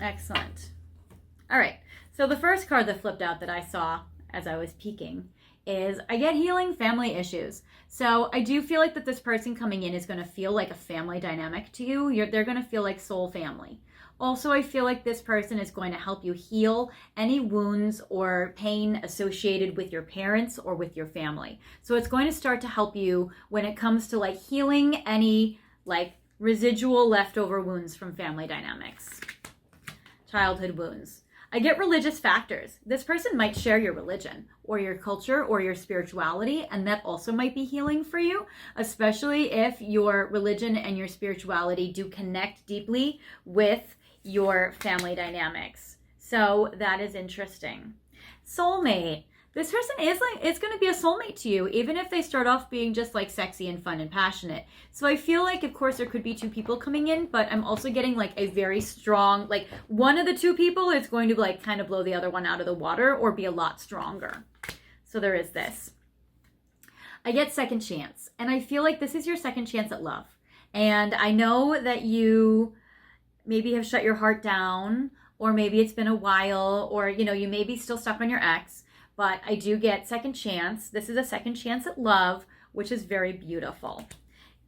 Excellent. All right. So the first card that flipped out that I saw as I was peeking is I get healing family issues. So I do feel like that this person coming in is going to feel like a family dynamic to you. They're going to feel like soul family. Also, I feel like this person is going to help you heal any wounds or pain associated with your parents or with your family. So it's going to start to help you when it comes to like healing any like residual leftover wounds from family dynamics, childhood wounds. I get religious factors. This person might share your religion or your culture or your spirituality, and that also might be healing for you, especially if your religion and your spirituality do connect deeply with your family dynamics. So that is interesting. Soulmate. This person is like, it's going to be a soulmate to you, even if they start off being just like sexy and fun and passionate. So I feel like, of course, there could be 2 people coming in, but I'm also getting like a very strong, like one of the 2 people is going to like kind of blow the other one out of the water or be a lot stronger. So there is this. I get second chance, and I feel like this is your second chance at love. And I know that you maybe have shut your heart down, or maybe it's been a while, or, you know, you may be still stuck on your ex. But I do get second chance. This is a second chance at love, which is very beautiful.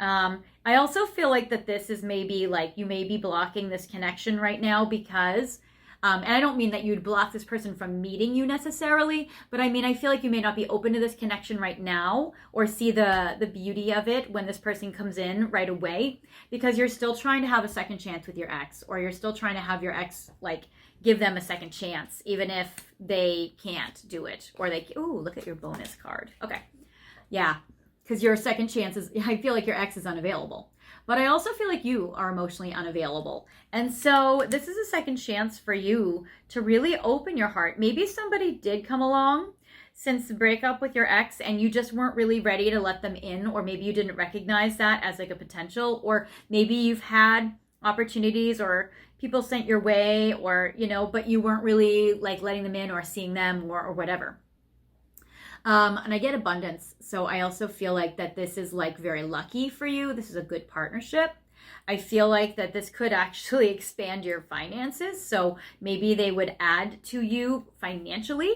I also feel like that this is maybe like you may be blocking this connection right now because, and I don't mean that you'd block this person from meeting you necessarily, but I mean, I feel like you may not be open to this connection right now or see the beauty of it when this person comes in right away because you're still trying to have a second chance with your ex, or you're still trying to have your ex like give them a second chance, even if they can't do it or they, ooh, look at your bonus card. Okay. Yeah. Because your second chance is, I feel like your ex is unavailable. But I also feel like you are emotionally unavailable. And so this is a second chance for you to really open your heart. Maybe somebody did come along since the breakup with your ex and you just weren't really ready to let them in, or maybe you didn't recognize that as like a potential, or maybe you've had opportunities or people sent your way, or, you know, but you weren't really like letting them in or seeing them or whatever. And I get abundance. So I also feel like that this is like very lucky for you. This is a good partnership. I feel like that this could actually expand your finances. So maybe they would add to you financially.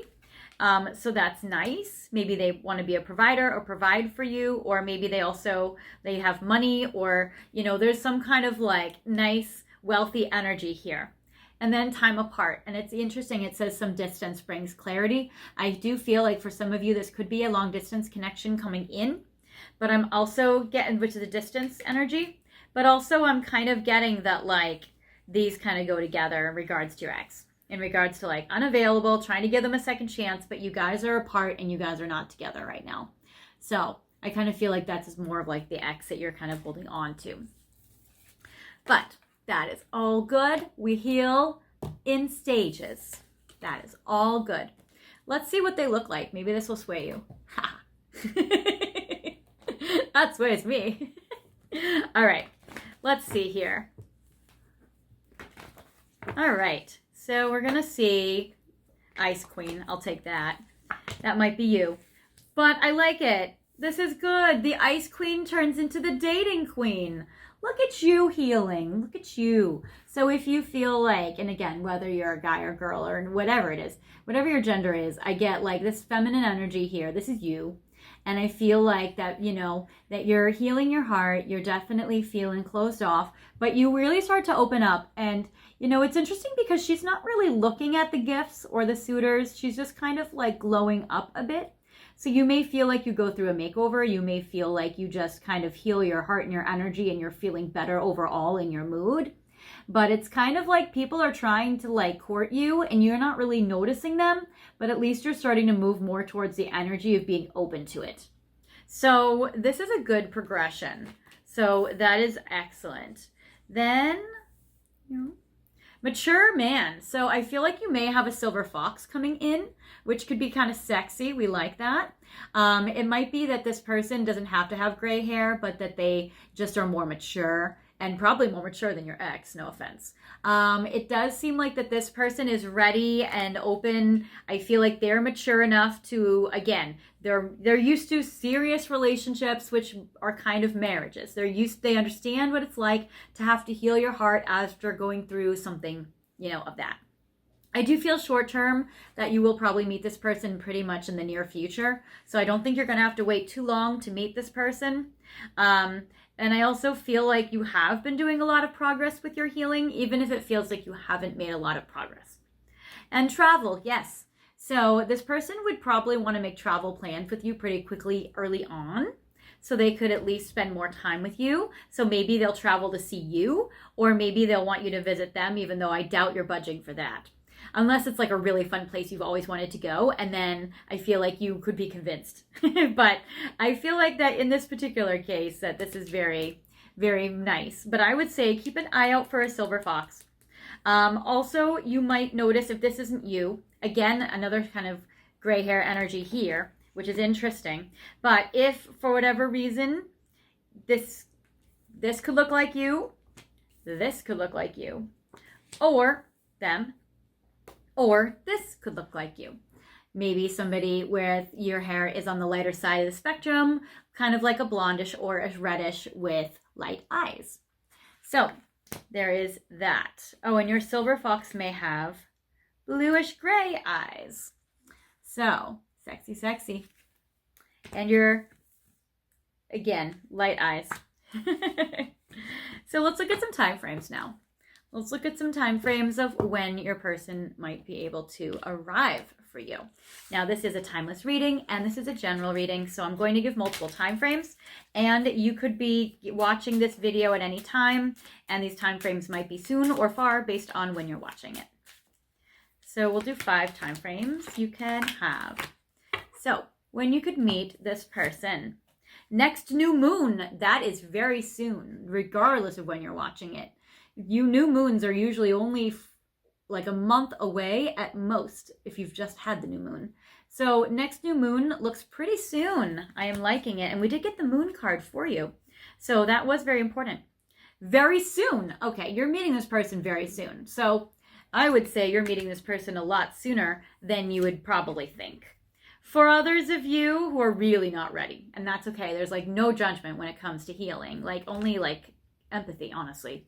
So that's nice. Maybe they want to be a provider or provide for you, or maybe they have money, or, you know, there's some kind of like nice, wealthy energy here. And then time apart. And it's interesting. It says some distance brings clarity. I do feel like for some of you, this could be a long distance connection coming in, but I'm also getting, which is a distance energy, but also I'm kind of getting that like these kind of go together in regards to your ex, in regards to like unavailable, trying to give them a second chance, but you guys are apart and you guys are not together right now. So I kind of feel like that's more of like the ex that you're kind of holding on to. But that is all good. We heal in stages. That is all good. Let's see what they look like. Maybe this will sway you. Ha! That sways me. All right. Let's see here. All right. So we're going to see Ice Queen. I'll take that. That might be you. But I like it. This is good. The Ice Queen turns into the Dating Queen. Look at you healing. Look at you. So if you feel like, and again, whether you're a guy or girl or whatever it is, whatever your gender is, I get like this feminine energy here. This is you. And I feel like that, you know, that you're healing your heart. You're definitely feeling closed off, but you really start to open up. And, you know, it's interesting because she's not really looking at the gifts or the suitors. She's just kind of like glowing up a bit. So you may feel like you go through a makeover. You may feel like you just kind of heal your heart and your energy and you're feeling better overall in your mood. But it's kind of like people are trying to like court you and you're not really noticing them, but at least you're starting to move more towards the energy of being open to it. So this is a good progression. So that is excellent. Then, you know, mature man. So I feel like you may have a silver fox coming in, which could be kind of sexy. We like that. It might be that this person doesn't have to have gray hair, but that they just are more mature, and probably more mature than your ex, no offense. It does seem like that this person is ready and open. I feel like they're mature enough to, again, they're used to serious relationships, which are kind of marriages. They understand what it's like to have to heal your heart after going through something, you know, of that. I do feel short term that you will probably meet this person pretty much in the near future. So I don't think you're going to have to wait too long to meet this person. And I also feel like you have been doing a lot of progress with your healing, even if it feels like you haven't made a lot of progress. And travel, yes. So this person would probably want to make travel plans with you pretty quickly early on, so they could at least spend more time with you. So maybe they'll travel to see you, or maybe they'll want you to visit them, even though I doubt you're budging for that. Unless it's like a really fun place you've always wanted to go, and then I feel like you could be convinced. But I feel like that in this particular case, that this is very, very nice. But I would say keep an eye out for a silver fox. Also, you might notice if this isn't you, again, another kind of gray hair energy here, which is interesting. But if for whatever reason, this could look like you, this could look like you, or them, or this could look like you. Maybe somebody with your hair is on the lighter side of the spectrum, kind of like a blondish or a reddish with light eyes. So there is that. Oh, and your silver fox may have bluish gray eyes. So sexy, sexy. And your, again, light eyes. So let's look at some time frames now. Let's look at some time frames of when your person might be able to arrive for you. Now, this is a timeless reading and this is a general reading, so I'm going to give multiple time frames, and you could be watching this video at any time, and these time frames might be soon or far based on when you're watching it. So we'll do 5 time frames you can have. So when you could meet this person. Next new moon, that is very soon, regardless of when you're watching it. New moons are usually only like a month away at most if you've just had the new moon. So next new moon looks pretty soon. I am liking it. And we did get the moon card for you. So that was very important. Very soon. Okay, you're meeting this person very soon. So I would say you're meeting this person a lot sooner than you would probably think. For others of you who are really not ready, and that's okay. There's like no judgment when it comes to healing, like only like empathy, honestly.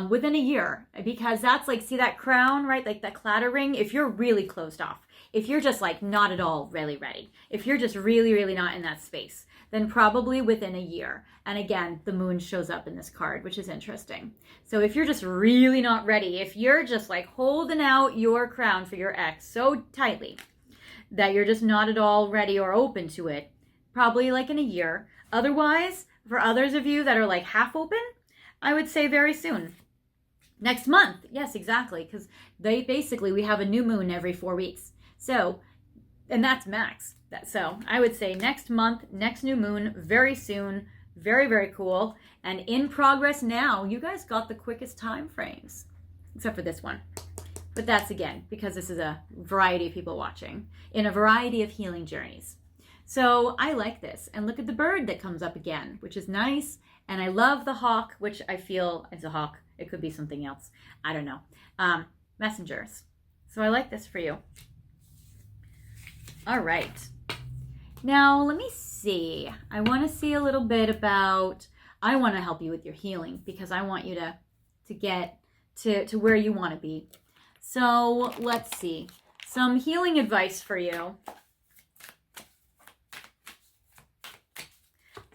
Within a year, because that's like, see that crown, right? Like that clattering. If you're really closed off, if you're just like not at all really ready, if you're just really, really not in that space, then probably within a year. And again, the moon shows up in this card, which is interesting. So if you're just really not ready, if you're just like holding out your crown for your ex so tightly that you're just not at all ready or open to it, probably like in a year. Otherwise, for others of you that are like half open, I would say very soon. Next month. Yes, exactly. Because we have a new moon every 4 weeks. So, and that's max. So I would say next month, next new moon, very soon. Very, very cool. And in progress now. You guys got the quickest time frames. Except for this one. But that's again, because this is a variety of people watching in a variety of healing journeys. So I like this. And look at the bird that comes up again, which is nice. And I love the hawk, which I feel is a hawk. It could be something else. I don't know. Messengers. So I like this for you. All right. Now, let me see. I want to see a little bit about, I want to help you with your healing because I want you to get to where you want to be. So let's see. Some healing advice for you.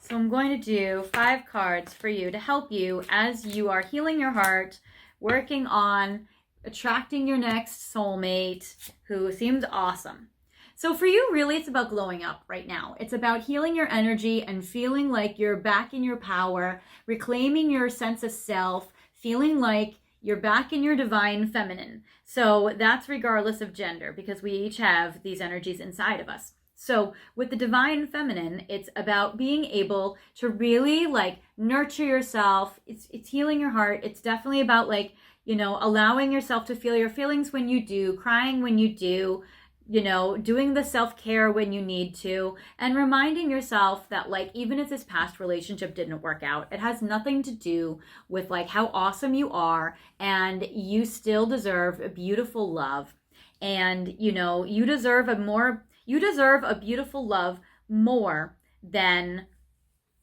So I'm going to do 5 cards for you to help you as you are healing your heart, working on attracting your next soulmate who seems awesome. So for you, really, it's about glowing up right now. It's about healing your energy and feeling like you're back in your power, reclaiming your sense of self, feeling like you're back in your divine feminine. So that's regardless of gender, because we each have these energies inside of us. So with the divine feminine, it's about being able to really like nurture yourself. It's healing your heart. It's definitely about like, allowing yourself to feel your feelings when you do, crying when you do, doing the self-care when you need to, and reminding yourself that like, even if this past relationship didn't work out, it has nothing to do with like how awesome you are, and you still deserve a beautiful love. And, you deserve a beautiful love more than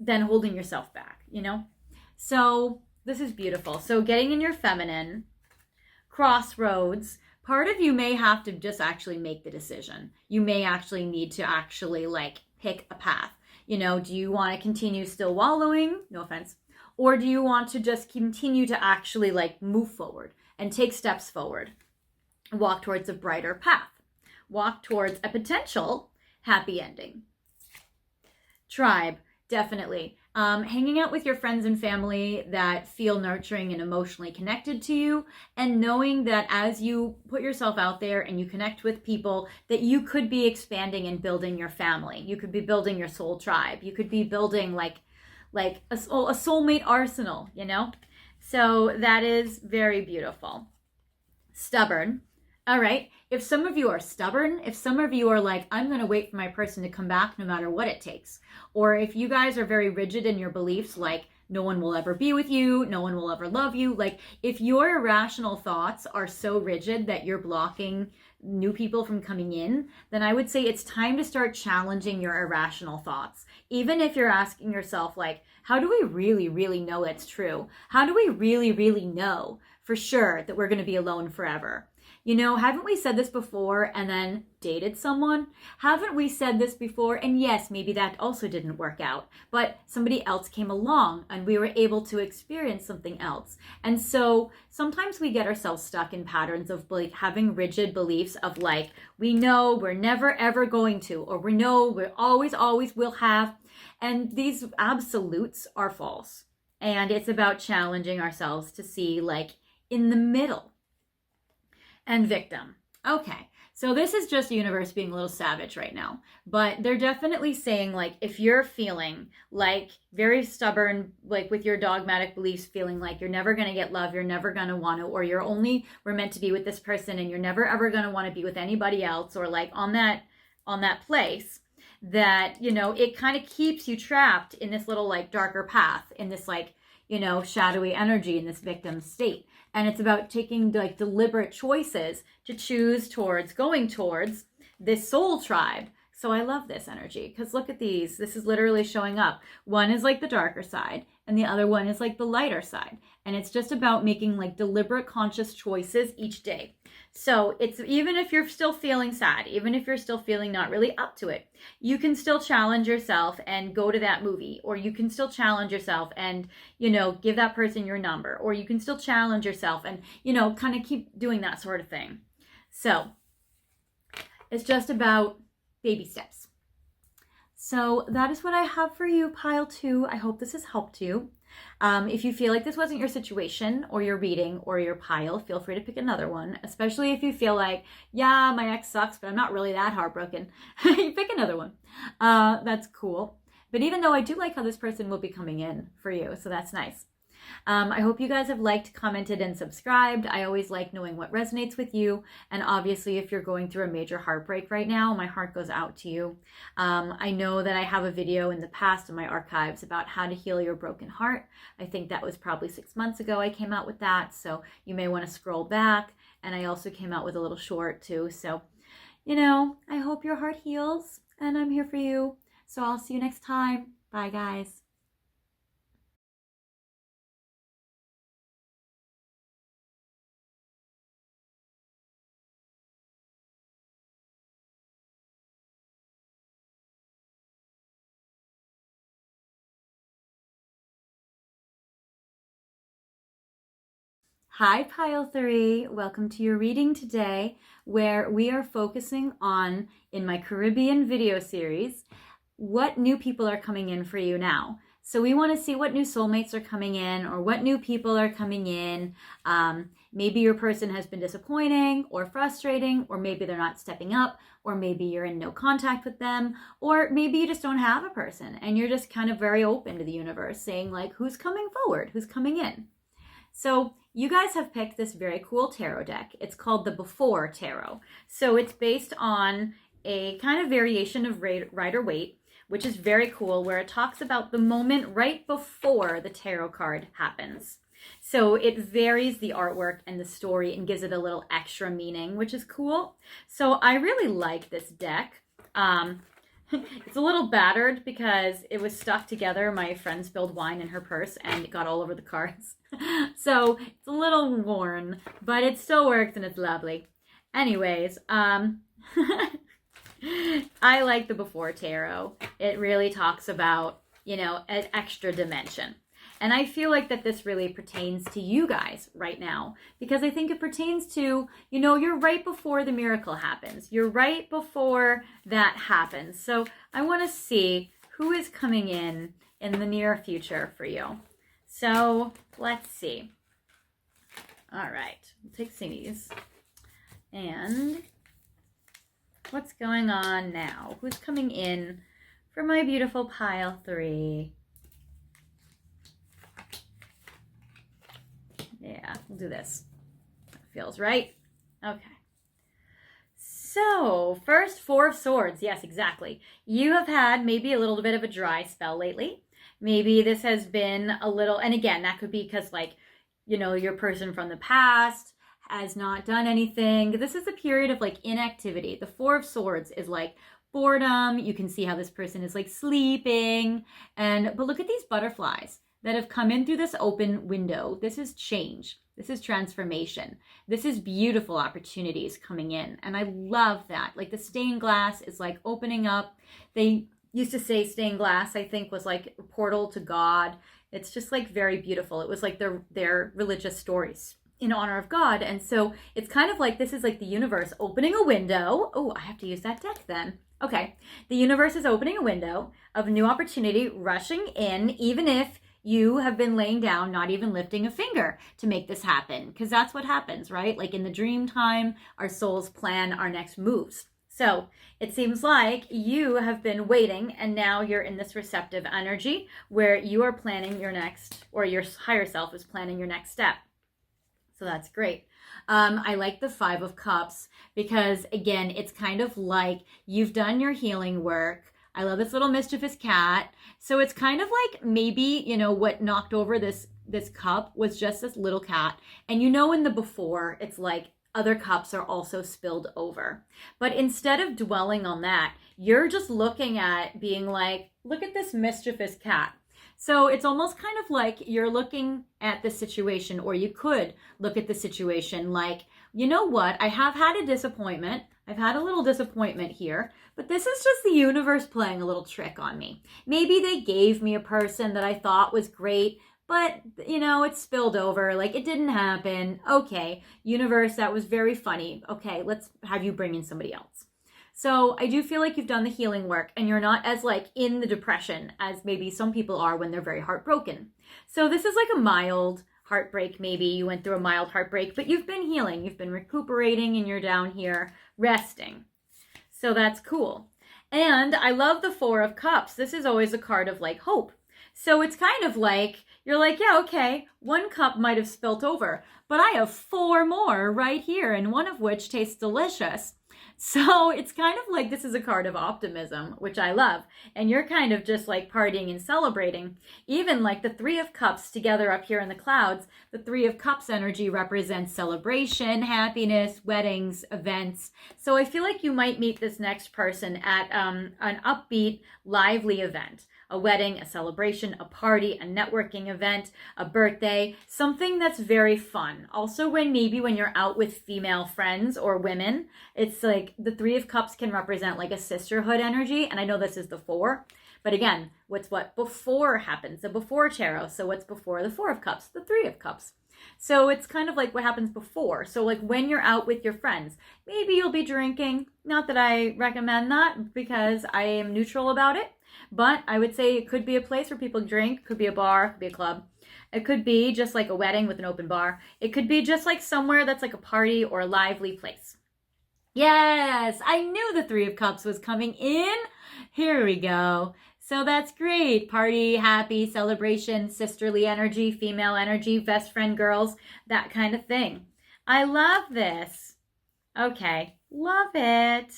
holding yourself back, So this is beautiful. So getting in your feminine, crossroads, part of you may have to just actually make the decision. You may actually need to actually like pick a path. Do you want to continue still wallowing? No offense. Or do you want to just continue to actually like move forward and take steps forward? Walk towards a brighter path. Walk towards a potential happy ending. Tribe, definitely. Hanging out with your friends and family that feel nurturing and emotionally connected to you, and knowing that as you put yourself out there and you connect with people, that you could be expanding and building your family. You could be building your soul tribe. You could be building like a soulmate arsenal, So that is very beautiful. Stubborn. All right. If some of you are stubborn, if some of you are like, I'm going to wait for my person to come back no matter what it takes. Or if you guys are very rigid in your beliefs, like no one will ever be with you, no one will ever love you. Like if your irrational thoughts are so rigid that you're blocking new people from coming in, then I would say it's time to start challenging your irrational thoughts. Even if you're asking yourself like, how do we really, really know it's true? How do we really, really know for sure that we're going to be alone forever? You know, haven't we said this before and then dated someone? Haven't we said this before? And yes, maybe that also didn't work out, but somebody else came along and we were able to experience something else. And so sometimes we get ourselves stuck in patterns of like having rigid beliefs of like, we know we're never ever going to, or we know we're always will have. And these absolutes are false. And it's about challenging ourselves to see like in the middle. And victim. Okay, so this is just the universe being a little savage right now. But they're definitely saying like, if you're feeling like very stubborn, like with your dogmatic beliefs, feeling like you're never going to get love, you're never going to want to, or we're meant to be with this person and you're never ever going to want to be with anybody else, or like on that place, that, you know, it kind of keeps you trapped in this little like darker path, in this like, you know, shadowy energy, in this victim state. And it's about taking like deliberate choices to choose towards going towards this soul tribe. So I love this energy because look at these. This is literally showing up. One is like the darker side and the other one is like the lighter side. And it's just about making like deliberate conscious choices each day. So it's, even if you're still feeling sad, even if you're still feeling not really up to it, you can still challenge yourself and go to that movie, or you can still challenge yourself and, you know, give that person your number, or you can still challenge yourself and, you know, kind of keep doing that sort of thing. So it's just about baby steps. So that is what I have for you, pile 2. I hope this has helped you. If you feel like this wasn't your situation or your reading or your pile, feel free to pick another one, especially if you feel like, yeah, my ex sucks, but I'm not really that heartbroken. You pick another one. That's cool. But even though I do like how this person will be coming in for you, so that's nice. I hope you guys have liked, commented, and subscribed. I always like knowing what resonates with you. And obviously, if you're going through a major heartbreak right now, my heart goes out to you. I know that I have a video in the past in my archives about how to heal your broken heart. I think that was probably 6 months ago I came out with that. So you may want to scroll back. And I also came out with a little short too. So, you know, I hope your heart heals and I'm here for you. So I'll see you next time. Bye, guys. Hi, Pile 3. Welcome to your reading today, where we are focusing on, in my Caribbean video series, what new people are coming in for you now. So we want to see what new soulmates are coming in, or what new people are coming in. Maybe your person has been disappointing or frustrating, or maybe they're not stepping up, or maybe you're in no contact with them, or maybe you just don't have a person and you're just kind of very open to the universe, saying like, who's coming forward, who's coming in. So you guys have picked this very cool tarot deck. It's called the Before Tarot. So it's based on a kind of variation of Rider-Waite, which is very cool, where it talks about the moment right before the tarot card happens. So it varies the artwork and the story and gives it a little extra meaning, which is cool. So I really like this deck. It's a little battered because it was stuck together. My friend spilled wine in her purse and it got all over the cards. So it's a little worn, but it still works and it's lovely. Anyways, I like the Before Tarot. It really talks about, you know, an extra dimension. And I feel like that this really pertains to you guys right now, because I think it pertains to, you know, you're right before the miracle happens. You're right before that happens. So I want to see who is coming in the near future for you. So let's see. All right, we'll take these. And what's going on now? Who's coming in for my beautiful pile 3? Yeah, we'll do this. That feels right. Okay. So, first, 4 of Swords. Yes, exactly. You have had maybe a little bit of a dry spell lately. Maybe this has been a little, and again, that could be because, like, you know, your person from the past has not done anything. This is a period of, like, inactivity. The 4 of Swords is, like, boredom. You can see how this person is, like, sleeping. But look at these butterflies. that have come in through this open window. This is change. This is transformation. This is beautiful opportunities coming in. And I love that. Like the stained glass is like opening up. They used to say stained glass, I think, was like a portal to God. It's just like very beautiful. It was like their religious stories in honor of God. And so it's kind of like, this is like the universe opening a window. Oh, I have to use that deck then. Okay. The universe is opening a window of new opportunity rushing in, even if you have been laying down, not even lifting a finger to make this happen. Because that's what happens, right? Like in the dream time, our souls plan our next moves. So it seems like you have been waiting and now you're in this receptive energy where you are planning your next, or your higher self is planning your next step. So that's great. I like the 5 of Cups because, again, it's kind of like you've done your healing work. I love this little mischievous cat. So it's kind of like maybe, you know, what knocked over this cup was just this little cat. And you know, in the before, it's like other cups are also spilled over. But instead of dwelling on that, you're just looking at being like, look at this mischievous cat. So it's almost kind of like you're looking at the situation, or you could look at the situation like, you know what? I have had a disappointment. I've had a little disappointment here, but this is just the universe playing a little trick on me. Maybe they gave me a person that I thought was great, but, you know, it spilled over. Like, it didn't happen. Okay, universe, that was very funny. Okay, let's have you bring in somebody else. So I do feel like you've done the healing work and you're not as like in the depression as maybe some people are when they're very heartbroken. So this is like a mild heartbreak. Maybe you went through a mild heartbreak, but you've been healing, you've been recuperating, and you're down here resting. So that's cool. And I love the 4 of Cups. This is always a card of like hope. So it's kind of like, you're like, yeah, okay, 1 cup might have spilt over, but I have 4 more right here, and one of which tastes delicious. So it's kind of like this is a card of optimism, which I love. And you're kind of just like partying and celebrating. Even like the 3 of Cups together up here in the clouds, the 3 of Cups energy represents celebration, happiness, weddings, events. So I feel like you might meet this next person at an upbeat, lively event. A wedding, a celebration, a party, a networking event, a birthday, something that's very fun. Also, when you're out with female friends or women, it's like the 3 of Cups can represent like a sisterhood energy. And I know this is the 4, but again, what before happens, the before tarot. So what's before the 4 of Cups? The 3 of Cups. So it's kind of like what happens before. So like when you're out with your friends, maybe you'll be drinking. Not that I recommend that because I am neutral about it. But I would say it could be a place where people drink, could be a bar, could be a club. It could be just like a wedding with an open bar. It could be just like somewhere that's like a party or a lively place. Yes, I knew the 3 of Cups was coming in. Here we go. So that's great. Party, happy, celebration, sisterly energy, female energy, best friend girls, that kind of thing. I love this. Okay, love it.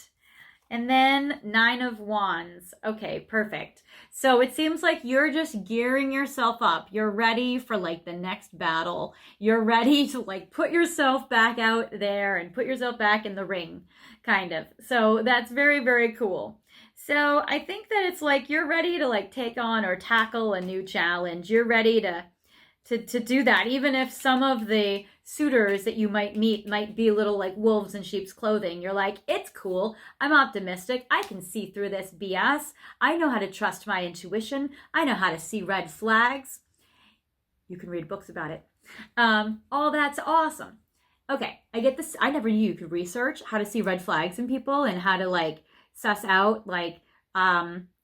And then 9 of Wands. Okay, perfect. So it seems like you're just gearing yourself up. You're ready for like the next battle. You're ready to like put yourself back out there and put yourself back in the ring, kind of. So that's very, very cool. So I think that it's like you're ready to like take on or tackle a new challenge. You're ready to do that, even if some of the suitors that you might meet might be a little like wolves in sheep's clothing. You're like, it's cool. I'm optimistic. I can see through this BS. I know how to trust my intuition. I know how to see red flags. You can read books about it. All that's awesome. Okay, I get this. I never knew you could research how to see red flags in people and how to like suss out like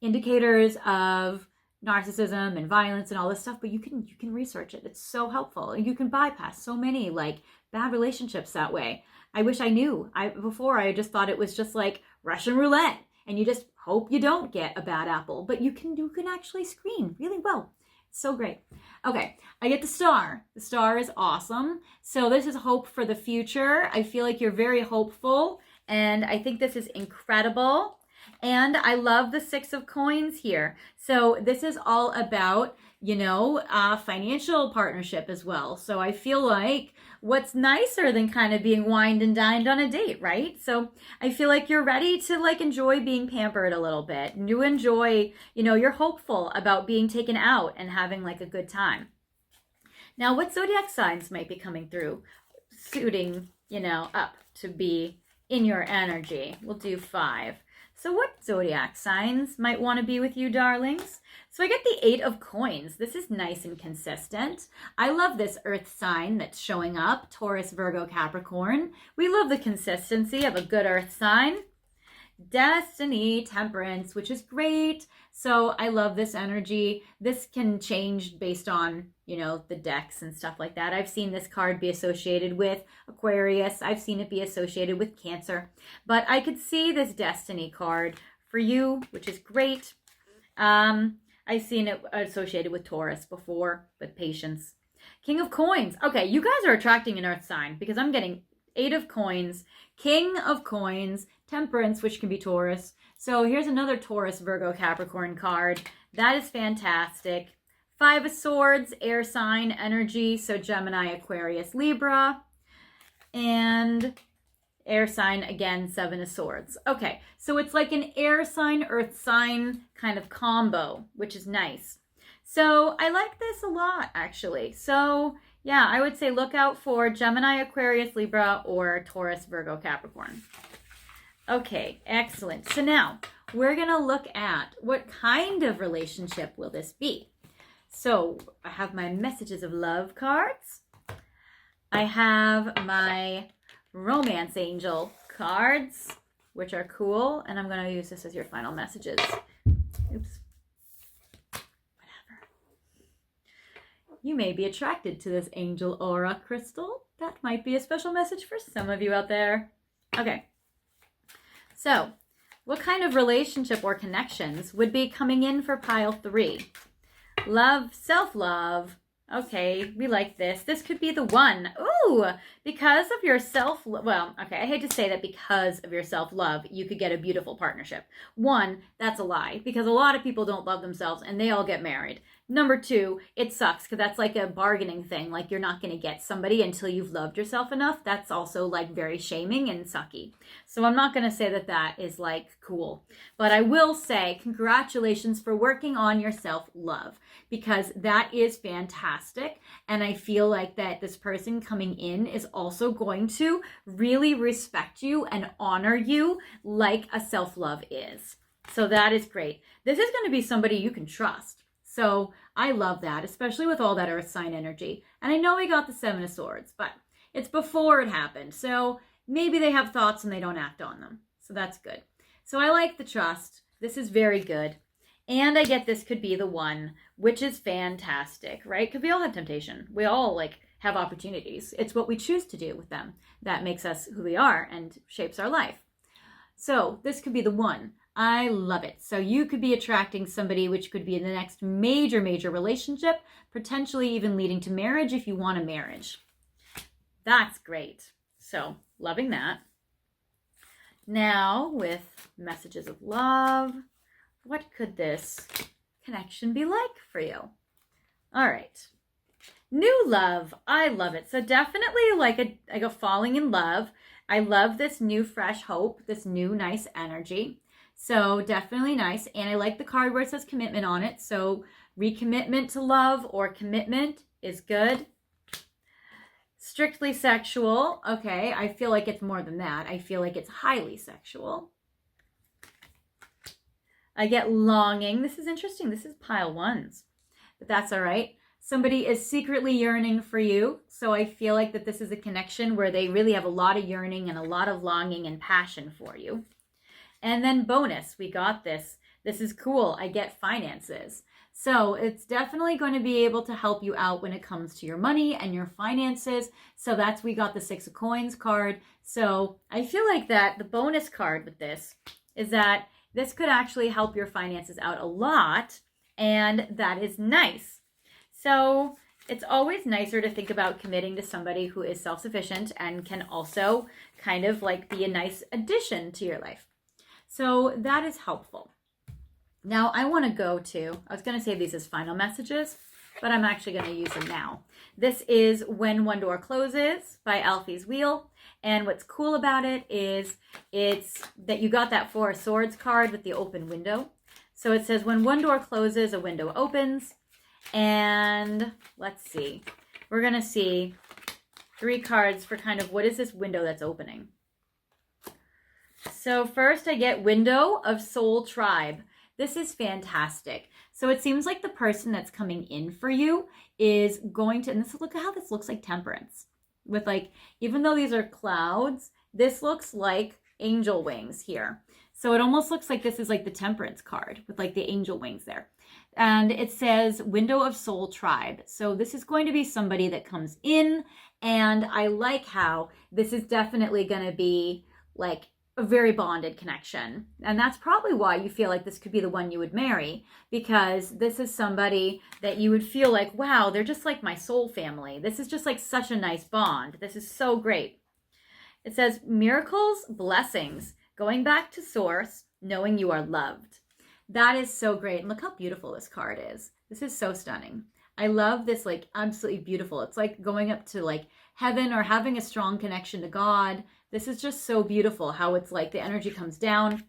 indicators of narcissism and violence and all this stuff, but you can research it. It's so helpful. You can bypass so many like bad relationships that way. I wish I knew. Before I just thought it was just like Russian roulette and you just hope you don't get a bad apple, but you can actually screen really well. It's so great. Okay, I get the star. The star is awesome. So this is hope for the future. I feel like you're very hopeful and I think this is incredible. And I love the 6 of coins here. So this is all about, financial partnership as well. So I feel like what's nicer than kind of being wined and dined on a date, right? So I feel like you're ready to like enjoy being pampered a little bit. And you enjoy, you're hopeful about being taken out and having like a good time. Now, what zodiac signs might be coming through, suiting, up to be in your energy? We'll do 5. So what zodiac signs might want to be with you, darlings? So I get the 8 of coins. This is nice and consistent. I love this earth sign that's showing up, Taurus, Virgo, Capricorn. We love the consistency of a good earth sign. Destiny, Temperance, which is great. So I love this energy. This can change based on, the decks and stuff like that. I've seen this card be associated with Aquarius. I've seen it be associated with Cancer. But I could see this Destiny card for you, which is great. I've seen it associated with Taurus before, with Patience. King of Coins. Okay, you guys are attracting an earth sign because I'm getting 8 of coins, King of Coins, Temperance, which can be Taurus. So here's another Taurus, Virgo, Capricorn card. That is fantastic. 5 of Swords, air sign energy. So Gemini, Aquarius, Libra. And air sign, again, 7 of Swords. Okay, so it's like an air sign, earth sign kind of combo, which is nice. So I like this a lot, actually. So yeah, I would say look out for Gemini, Aquarius, Libra, or Taurus, Virgo, Capricorn. Okay, excellent. So now we're going to look at what kind of relationship will this be. So I have my messages of love cards. I have my romance angel cards, which are cool. And I'm going to use this as your final messages. Oops. You may be attracted to this angel aura crystal. That might be a special message for some of you out there. Okay. So, what kind of relationship or connections would be coming in for pile 3? Love, self-love. Okay, we like this. This could be the one. Ooh, because of your I hate to say that because of your self-love, you could get a beautiful partnership. 1, that's a lie, because a lot of people don't love themselves and they all get married. Number 2, it sucks because that's like a bargaining thing. Like you're not going to get somebody until you've loved yourself enough. That's also like very shaming and sucky. So I'm not going to say that that is like cool. But I will say congratulations for working on your self-love because that is fantastic. And I feel like that this person coming in is also going to really respect you and honor you like a self-love is. So that is great. This is going to be somebody you can trust. So I love that, especially with all that earth sign energy. And I know we got the 7 of Swords, but it's before it happened. So maybe they have thoughts and they don't act on them. So that's good. So I like the trust. This is very good. And I get this could be the one, which is fantastic, right? Because we all have temptation. We all like have opportunities. It's what we choose to do with them that makes us who we are and shapes our life. So this could be the one. I love it. So you could be attracting somebody which could be in the next major relationship, potentially even leading to marriage if you want a marriage. That's great. So loving that. Now with messages of love, what could this connection be like for you? All right. New love. I love it. So definitely like a falling in love. I love this new fresh hope, this new nice energy. So definitely nice. And I like the card where it says commitment on it. So recommitment to love or commitment is good. Strictly sexual. Okay, I feel like it's more than that. I feel like it's highly sexual. I get longing. This is interesting. This is pile 1s. But that's all right. Somebody is secretly yearning for you. So I feel like that this is a connection where they really have a lot of yearning and a lot of longing and passion for you. And then bonus, we got this. This is cool. I get finances. So it's definitely going to be able to help you out when it comes to your money and your finances. So we got the 6 of coins card. So I feel like that the bonus card with this is that this could actually help your finances out a lot. And that is nice. So it's always nicer to think about committing to somebody who is self-sufficient and can also kind of like be a nice addition to your life. So that is helpful. Now I want to go to, I was going to save these as final messages, but I'm actually going to use them now. This is When One Door Closes by Alfie's Wheel. And what's cool about it is it's that you got that Four of Swords card with the open window. So it says when one door closes, a window opens. And let's see. We're going to see 3 cards for kind of what is this window that's opening. So first I get Window of Soul Tribe. This is fantastic. So it seems like the person that's coming in for you is going to, and this, look at how this looks like Temperance. With like, even though these are clouds, this looks like angel wings here. So it almost looks like this is like the Temperance card with like the angel wings there. And it says Window of Soul Tribe. So this is going to be somebody that comes in, and I like how this is definitely going to be like a very bonded connection. And that's probably why you feel like this could be the one you would marry, because this is somebody that you would feel like, wow, they're just like my soul family. This is just like such a nice bond. This is so great. It says miracles, blessings, going back to source, knowing you are loved. That is so great. And look how beautiful this card is. This is so stunning. I love this, like absolutely beautiful. It's like going up to like heaven or having a strong connection to God. This is just so beautiful how it's like the energy comes down.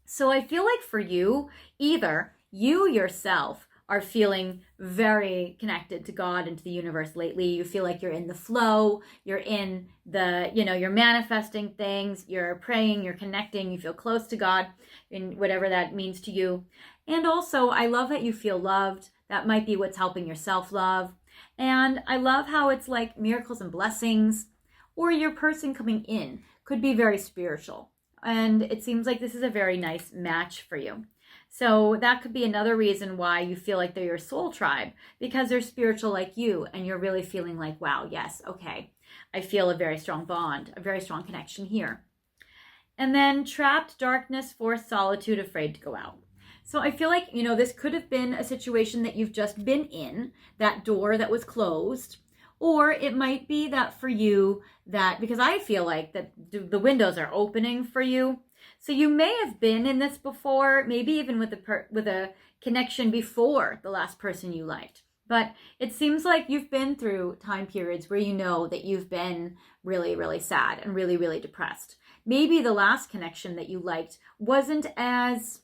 So I feel like for you, either you yourself are feeling very connected to God and to the universe lately. You feel like you're in the flow, you're in the, you're manifesting things, you're praying, you're connecting, you feel close to God in whatever that means to you. And also, I love that you feel loved. That might be what's helping your self-love. And I love how it's like miracles and blessings, or your person coming in could be very spiritual. And it seems like this is a very nice match for you. So that could be another reason why you feel like they're your soul tribe, because they're spiritual like you, and you're really feeling like, wow, yes, okay, I feel a very strong bond, a very strong connection here. And then trapped, darkness, forced solitude, afraid to go out. So I feel like, this could have been a situation that you've just been in, that door that was closed, or it might be that for you that, because I feel like that the windows are opening for you. So you may have been in this before, maybe even with a connection before the last person you liked. But it seems like you've been through time periods where you know that you've been really, really sad and really, really depressed. Maybe the last connection that you liked wasn't as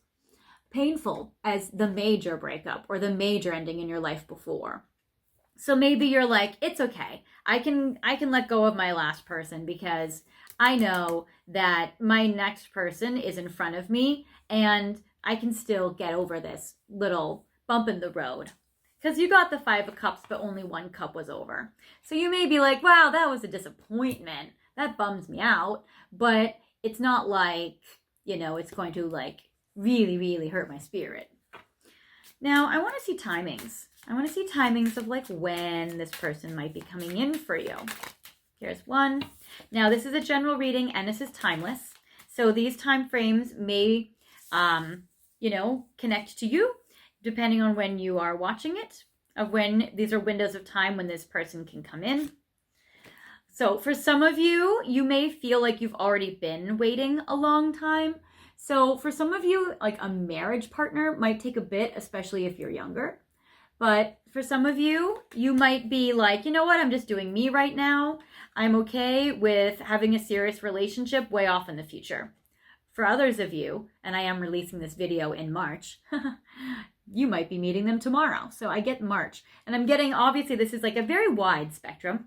painful as the major breakup or the major ending in your life before. So maybe you're like, it's okay. I can let go of my last person because I know that my next person is in front of me and I can still get over this little bump in the road. Because you got the 5 of Cups, but only 1 cup was over. So you may be like, wow, that was a disappointment. That bums me out. But it's not like, it's going to like really, really hurt my spirit. Now, I want to see timings. I want to see timings of like when this person might be coming in for you. Here's one. Now, this is a general reading and this is timeless. So these time frames may, connect to you depending on when you are watching it, of when these are windows of time when this person can come in. So for some of you, you may feel like you've already been waiting a long time. So for some of you, like a marriage partner might take a bit, especially if you're younger. But for some of you, you might be like, you know what, I'm just doing me right now. I'm okay with having a serious relationship way off in the future. For others of you, and I am releasing this video in March, you might be meeting them tomorrow. So I get March. And I'm getting, obviously, this is like a very wide spectrum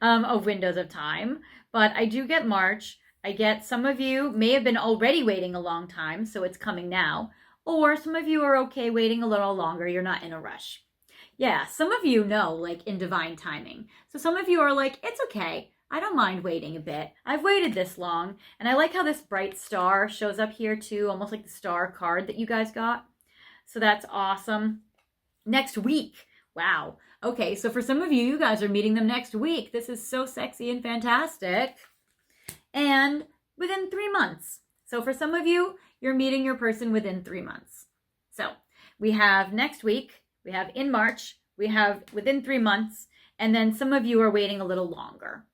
of windows of time. But I do get March. I get some of you may have been already waiting a long time, so it's coming now. Or some of you are okay waiting a little longer. You're not in a rush. Yeah, some of you know, like in divine timing. So some of you are like, it's okay. I don't mind waiting a bit. I've waited this long. And I like how this bright star shows up here too, almost like the star card that you guys got. So that's awesome. Next week. Wow. Okay, so for some of you, you guys are meeting them next week. This is so sexy and fantastic. And within 3 months. So for some of you, you're meeting your person within 3 months. So we have next week, we have in March, we have within 3 months, and then some of you are waiting a little longer.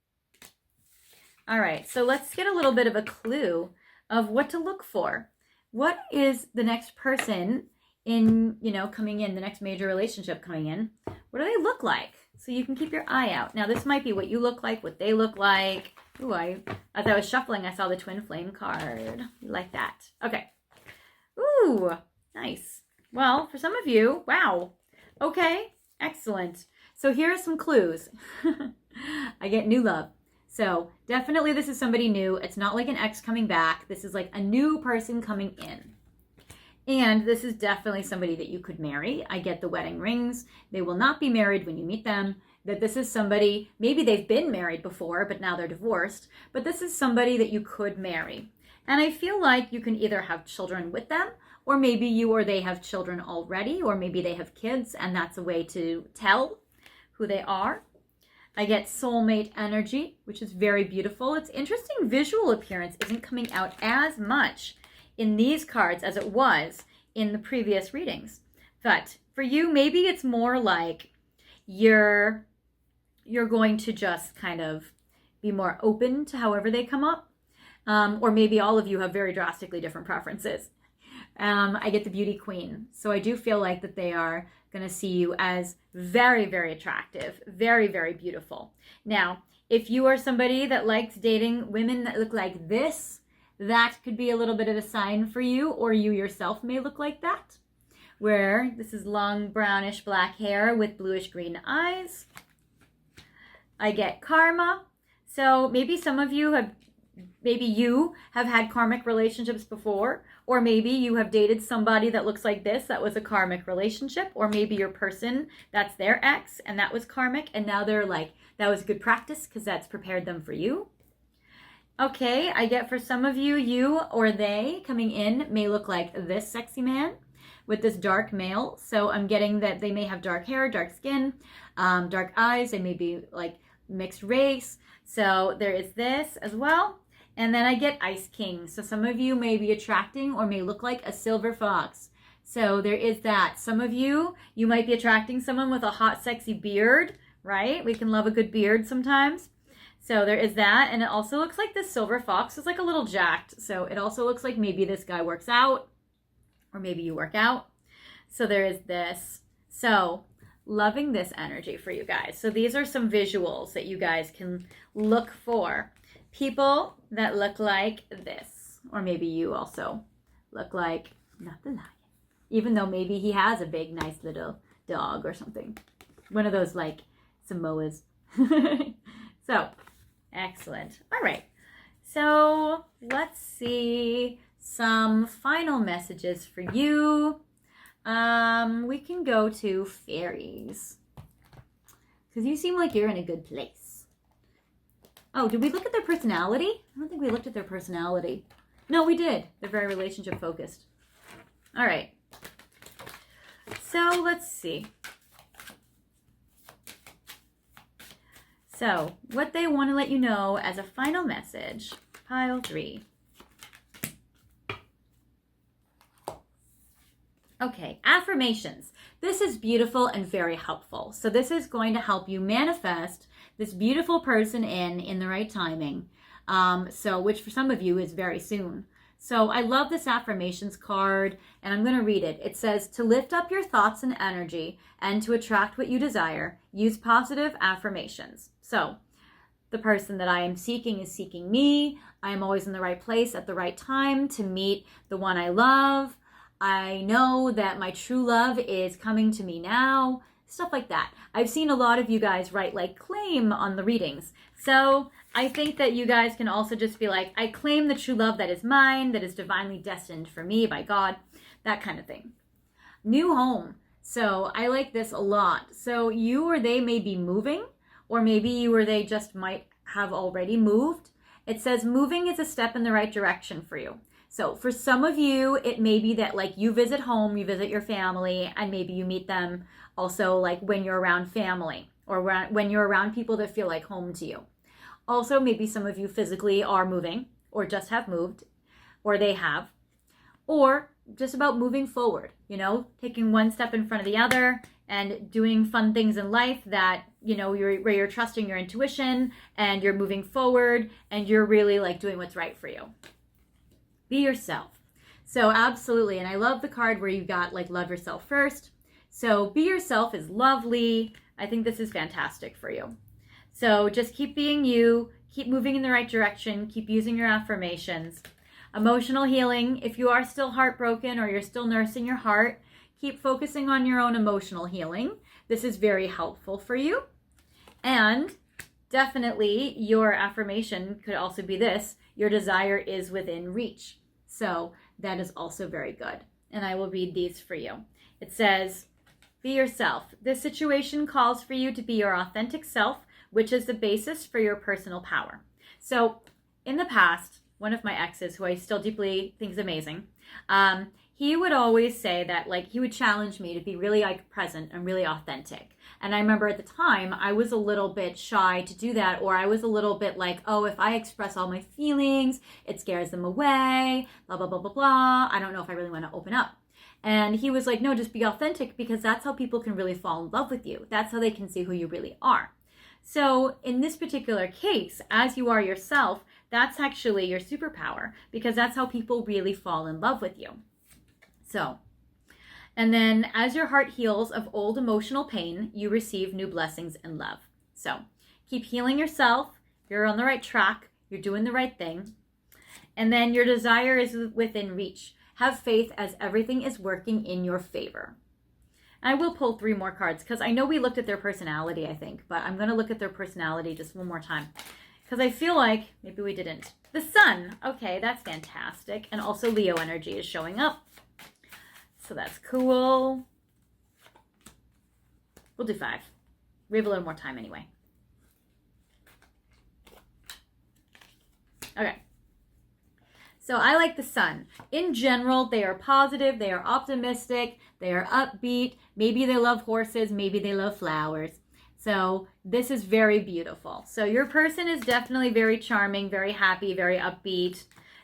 All right, so let's get a little bit of a clue of what to look for. What is the next person in, coming in, the next major relationship coming in? What do they look like? So you can keep your eye out. Now, this might be what you look like, what they look like. Ooh, as I was shuffling, I saw the twin flame card. Like that. Okay. Ooh, nice. Well, for some of you, wow. Okay, excellent. So here are some clues. I get new love. So definitely this is somebody new. It's not like an ex coming back. This is like a new person coming in. And this is definitely somebody that you could marry. I get the wedding rings. They will not be married when you meet them. That this is somebody, maybe they've been married before, but now they're divorced. But this is somebody that you could marry. And I feel like you can either have children with them, or maybe you or they have children already, or maybe they have kids, and that's a way to tell who they are. I get soulmate energy, which is very beautiful. It's interesting, visual appearance isn't coming out as much in these cards as it was in the previous readings. But for you, maybe it's more like you're going to just kind of be more open to however they come up. Or maybe all of you have very drastically different preferences. I get the beauty queen. So I do feel like that they are going to see you as very, very attractive, very, very beautiful. Now, if you are somebody that likes dating women that look like this, that could be a little bit of a sign for you, or you yourself may look like that, where this is long brownish black hair with bluish green eyes. I get karma. So maybe you have had karmic relationships before, or maybe you have dated somebody that looks like this that was a karmic relationship, or maybe your person, that's their ex and that was karmic, and now they're like, that was good practice because that's prepared them for you. Okay, I get for some of you, you or they coming in may look like this sexy man with this dark male. So I'm getting that they may have dark hair, dark skin, dark eyes. They may be like mixed race. So there is this as well. And then I get Ice King. So some of you may be attracting or may look like a silver fox. So there is that. Some of you might be attracting someone with a hot, sexy beard, right? We can love a good beard sometimes. So there is that. And it also looks like this silver fox is like a little jacked. So it also looks like maybe this guy works out, or maybe you work out. So there is this. So loving this energy for you guys. So these are some visuals that you guys can look for. People that look like this, or maybe you also look like, not the lion, even though maybe he has a big, nice little dog or something. One of those like Samoas. So, excellent. All right. So let's see some final messages for you. We can go to fairies, because you seem like you're in a good place. Oh, did we look at their personality? I don't think we looked at their personality. No, we did. They're very relationship focused. All right. So let's see. So what they want to let you know as a final message, pile 3. Okay, affirmations. This is beautiful and very helpful. So this is going to help you manifest this beautiful person in the right timing. Which for some of you is very soon. So I love this affirmations card, and I'm going to read it. It says, to lift up your thoughts and energy and to attract what you desire, use positive affirmations. So the person that I am seeking is seeking me. I am always in the right place at the right time to meet the one I love. I know that my true love is coming to me now. Stuff like that. I've seen a lot of you guys write like claim on the readings. So I think that you guys can also just be like, I claim the true love that is mine, that is divinely destined for me by God, that kind of thing. New home. So I like this a lot. So you or they may be moving, or maybe you or they just might have already moved. It says moving is a step in the right direction for you. So for some of you, it may be that like you visit home, you visit your family, and maybe you meet them also like when you're around family, or when you're around people that feel like home to you. Also, maybe some of you physically are moving, or just have moved, or they have, or just about moving forward, taking one step in front of the other and doing fun things in life that, where you're trusting your intuition and you're moving forward and you're really like doing what's right for you. Be yourself. So absolutely. And I love the card where you got like love yourself first. So be yourself is lovely. I think this is fantastic for you. So just keep being you, keep moving in the right direction, keep using your affirmations. Emotional healing, if you are still heartbroken or you're still nursing your heart, keep focusing on your own emotional healing. This is very helpful for you. And definitely your affirmation could also be this: your desire is within reach. So that is also very good. And I will read these for you. It says, be yourself. This situation calls for you to be your authentic self, which is the basis for your personal power. So in the past, one of my exes, who I still deeply think is amazing, he would always say that, like, he would challenge me to be really like present and really authentic. And I remember at the time I was a little bit shy to do that, or I was a little bit like, oh, if I express all my feelings, it scares them away, blah, blah, blah, blah, blah. I don't know if I really want to open up. And he was like, no, just be authentic, because that's how people can really fall in love with you. That's how they can see who you really are. So in this particular case, as you are yourself, that's actually your superpower, because that's how people really fall in love with you. So, and then as your heart heals of old emotional pain, you receive new blessings and love. So keep healing yourself. You're on the right track. You're doing the right thing. And then your desire is within reach. Have faith as everything is working in your favor. I will pull 3 more cards because I know we looked at their personality, I think, but I'm going to look at their personality just one more time because I feel like maybe we didn't. The Sun. Okay, that's fantastic. And also Leo energy is showing up. So that's cool. We'll do 5. We have a little more time anyway. Okay. So I like the Sun. In general, they are positive, they are optimistic, they are upbeat. Maybe they love horses, maybe they love flowers. So this is very beautiful. So your person is definitely very charming, very happy, very upbeat.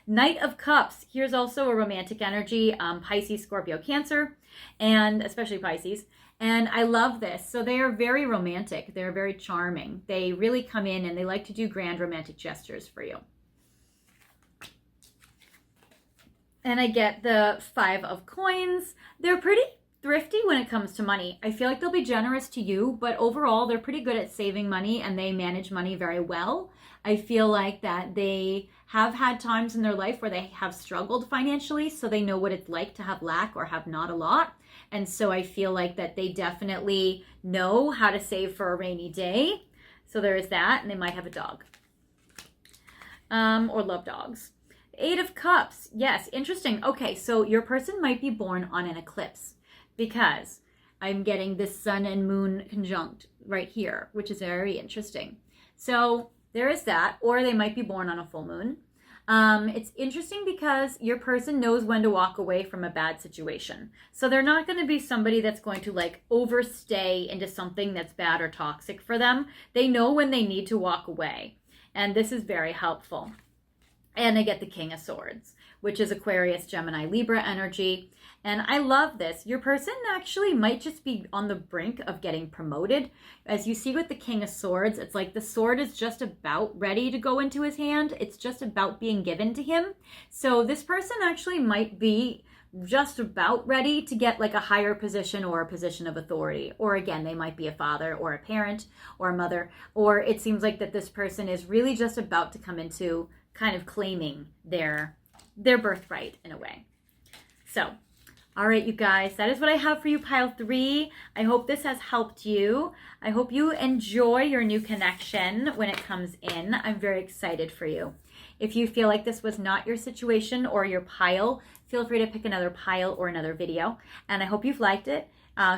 Knight of Cups. Here's also a romantic energy, Pisces, Scorpio, Cancer, and especially Pisces. And I love this. So they are very romantic. They're very charming. They really come in and they like to do grand romantic gestures for you. And I get the 5 of Coins. They're pretty thrifty when it comes to money. I feel like they'll be generous to you, but overall they're pretty good at saving money and they manage money very well. I feel like that they have had times in their life where they have struggled financially, so they know what it's like to have lack or have not a lot. And so I feel like that they definitely know how to save for a rainy day. So there is that, and they might have a dog. Or love dogs. 8 of Cups. Yes, interesting. Okay, so your person might be born on an eclipse because I'm getting this sun and moon conjunct right here, which is very interesting. So there is that, or they might be born on a full moon. It's interesting because your person knows when to walk away from a bad situation. So they're not going to be somebody that's going to like overstay into something that's bad or toxic for them. They know when they need to walk away. And this is very helpful. And I get the King of Swords, which is Aquarius, Gemini, Libra energy. And I love this. Your person actually might just be on the brink of getting promoted. As you see with the King of Swords, it's like the sword is just about ready to go into his hand. It's just about being given to him. So this person actually might be just about ready to get like a higher position or a position of authority. Or again, they might be a father or a parent or a mother. Or it seems like that this person is really just about to come into kind of claiming their birthright in a way. So, all right, you guys, that is what I have for you, pile 3. I hope this has helped you. I hope you enjoy your new connection when it comes in. I'm very excited for you. If you feel like this was not your situation or your pile, feel free to pick another pile or another video. And I hope you've liked it.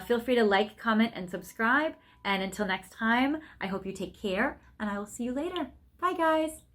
Feel free to like, comment, and subscribe. And until next time, I hope you take care, and I will see you later. Bye, guys.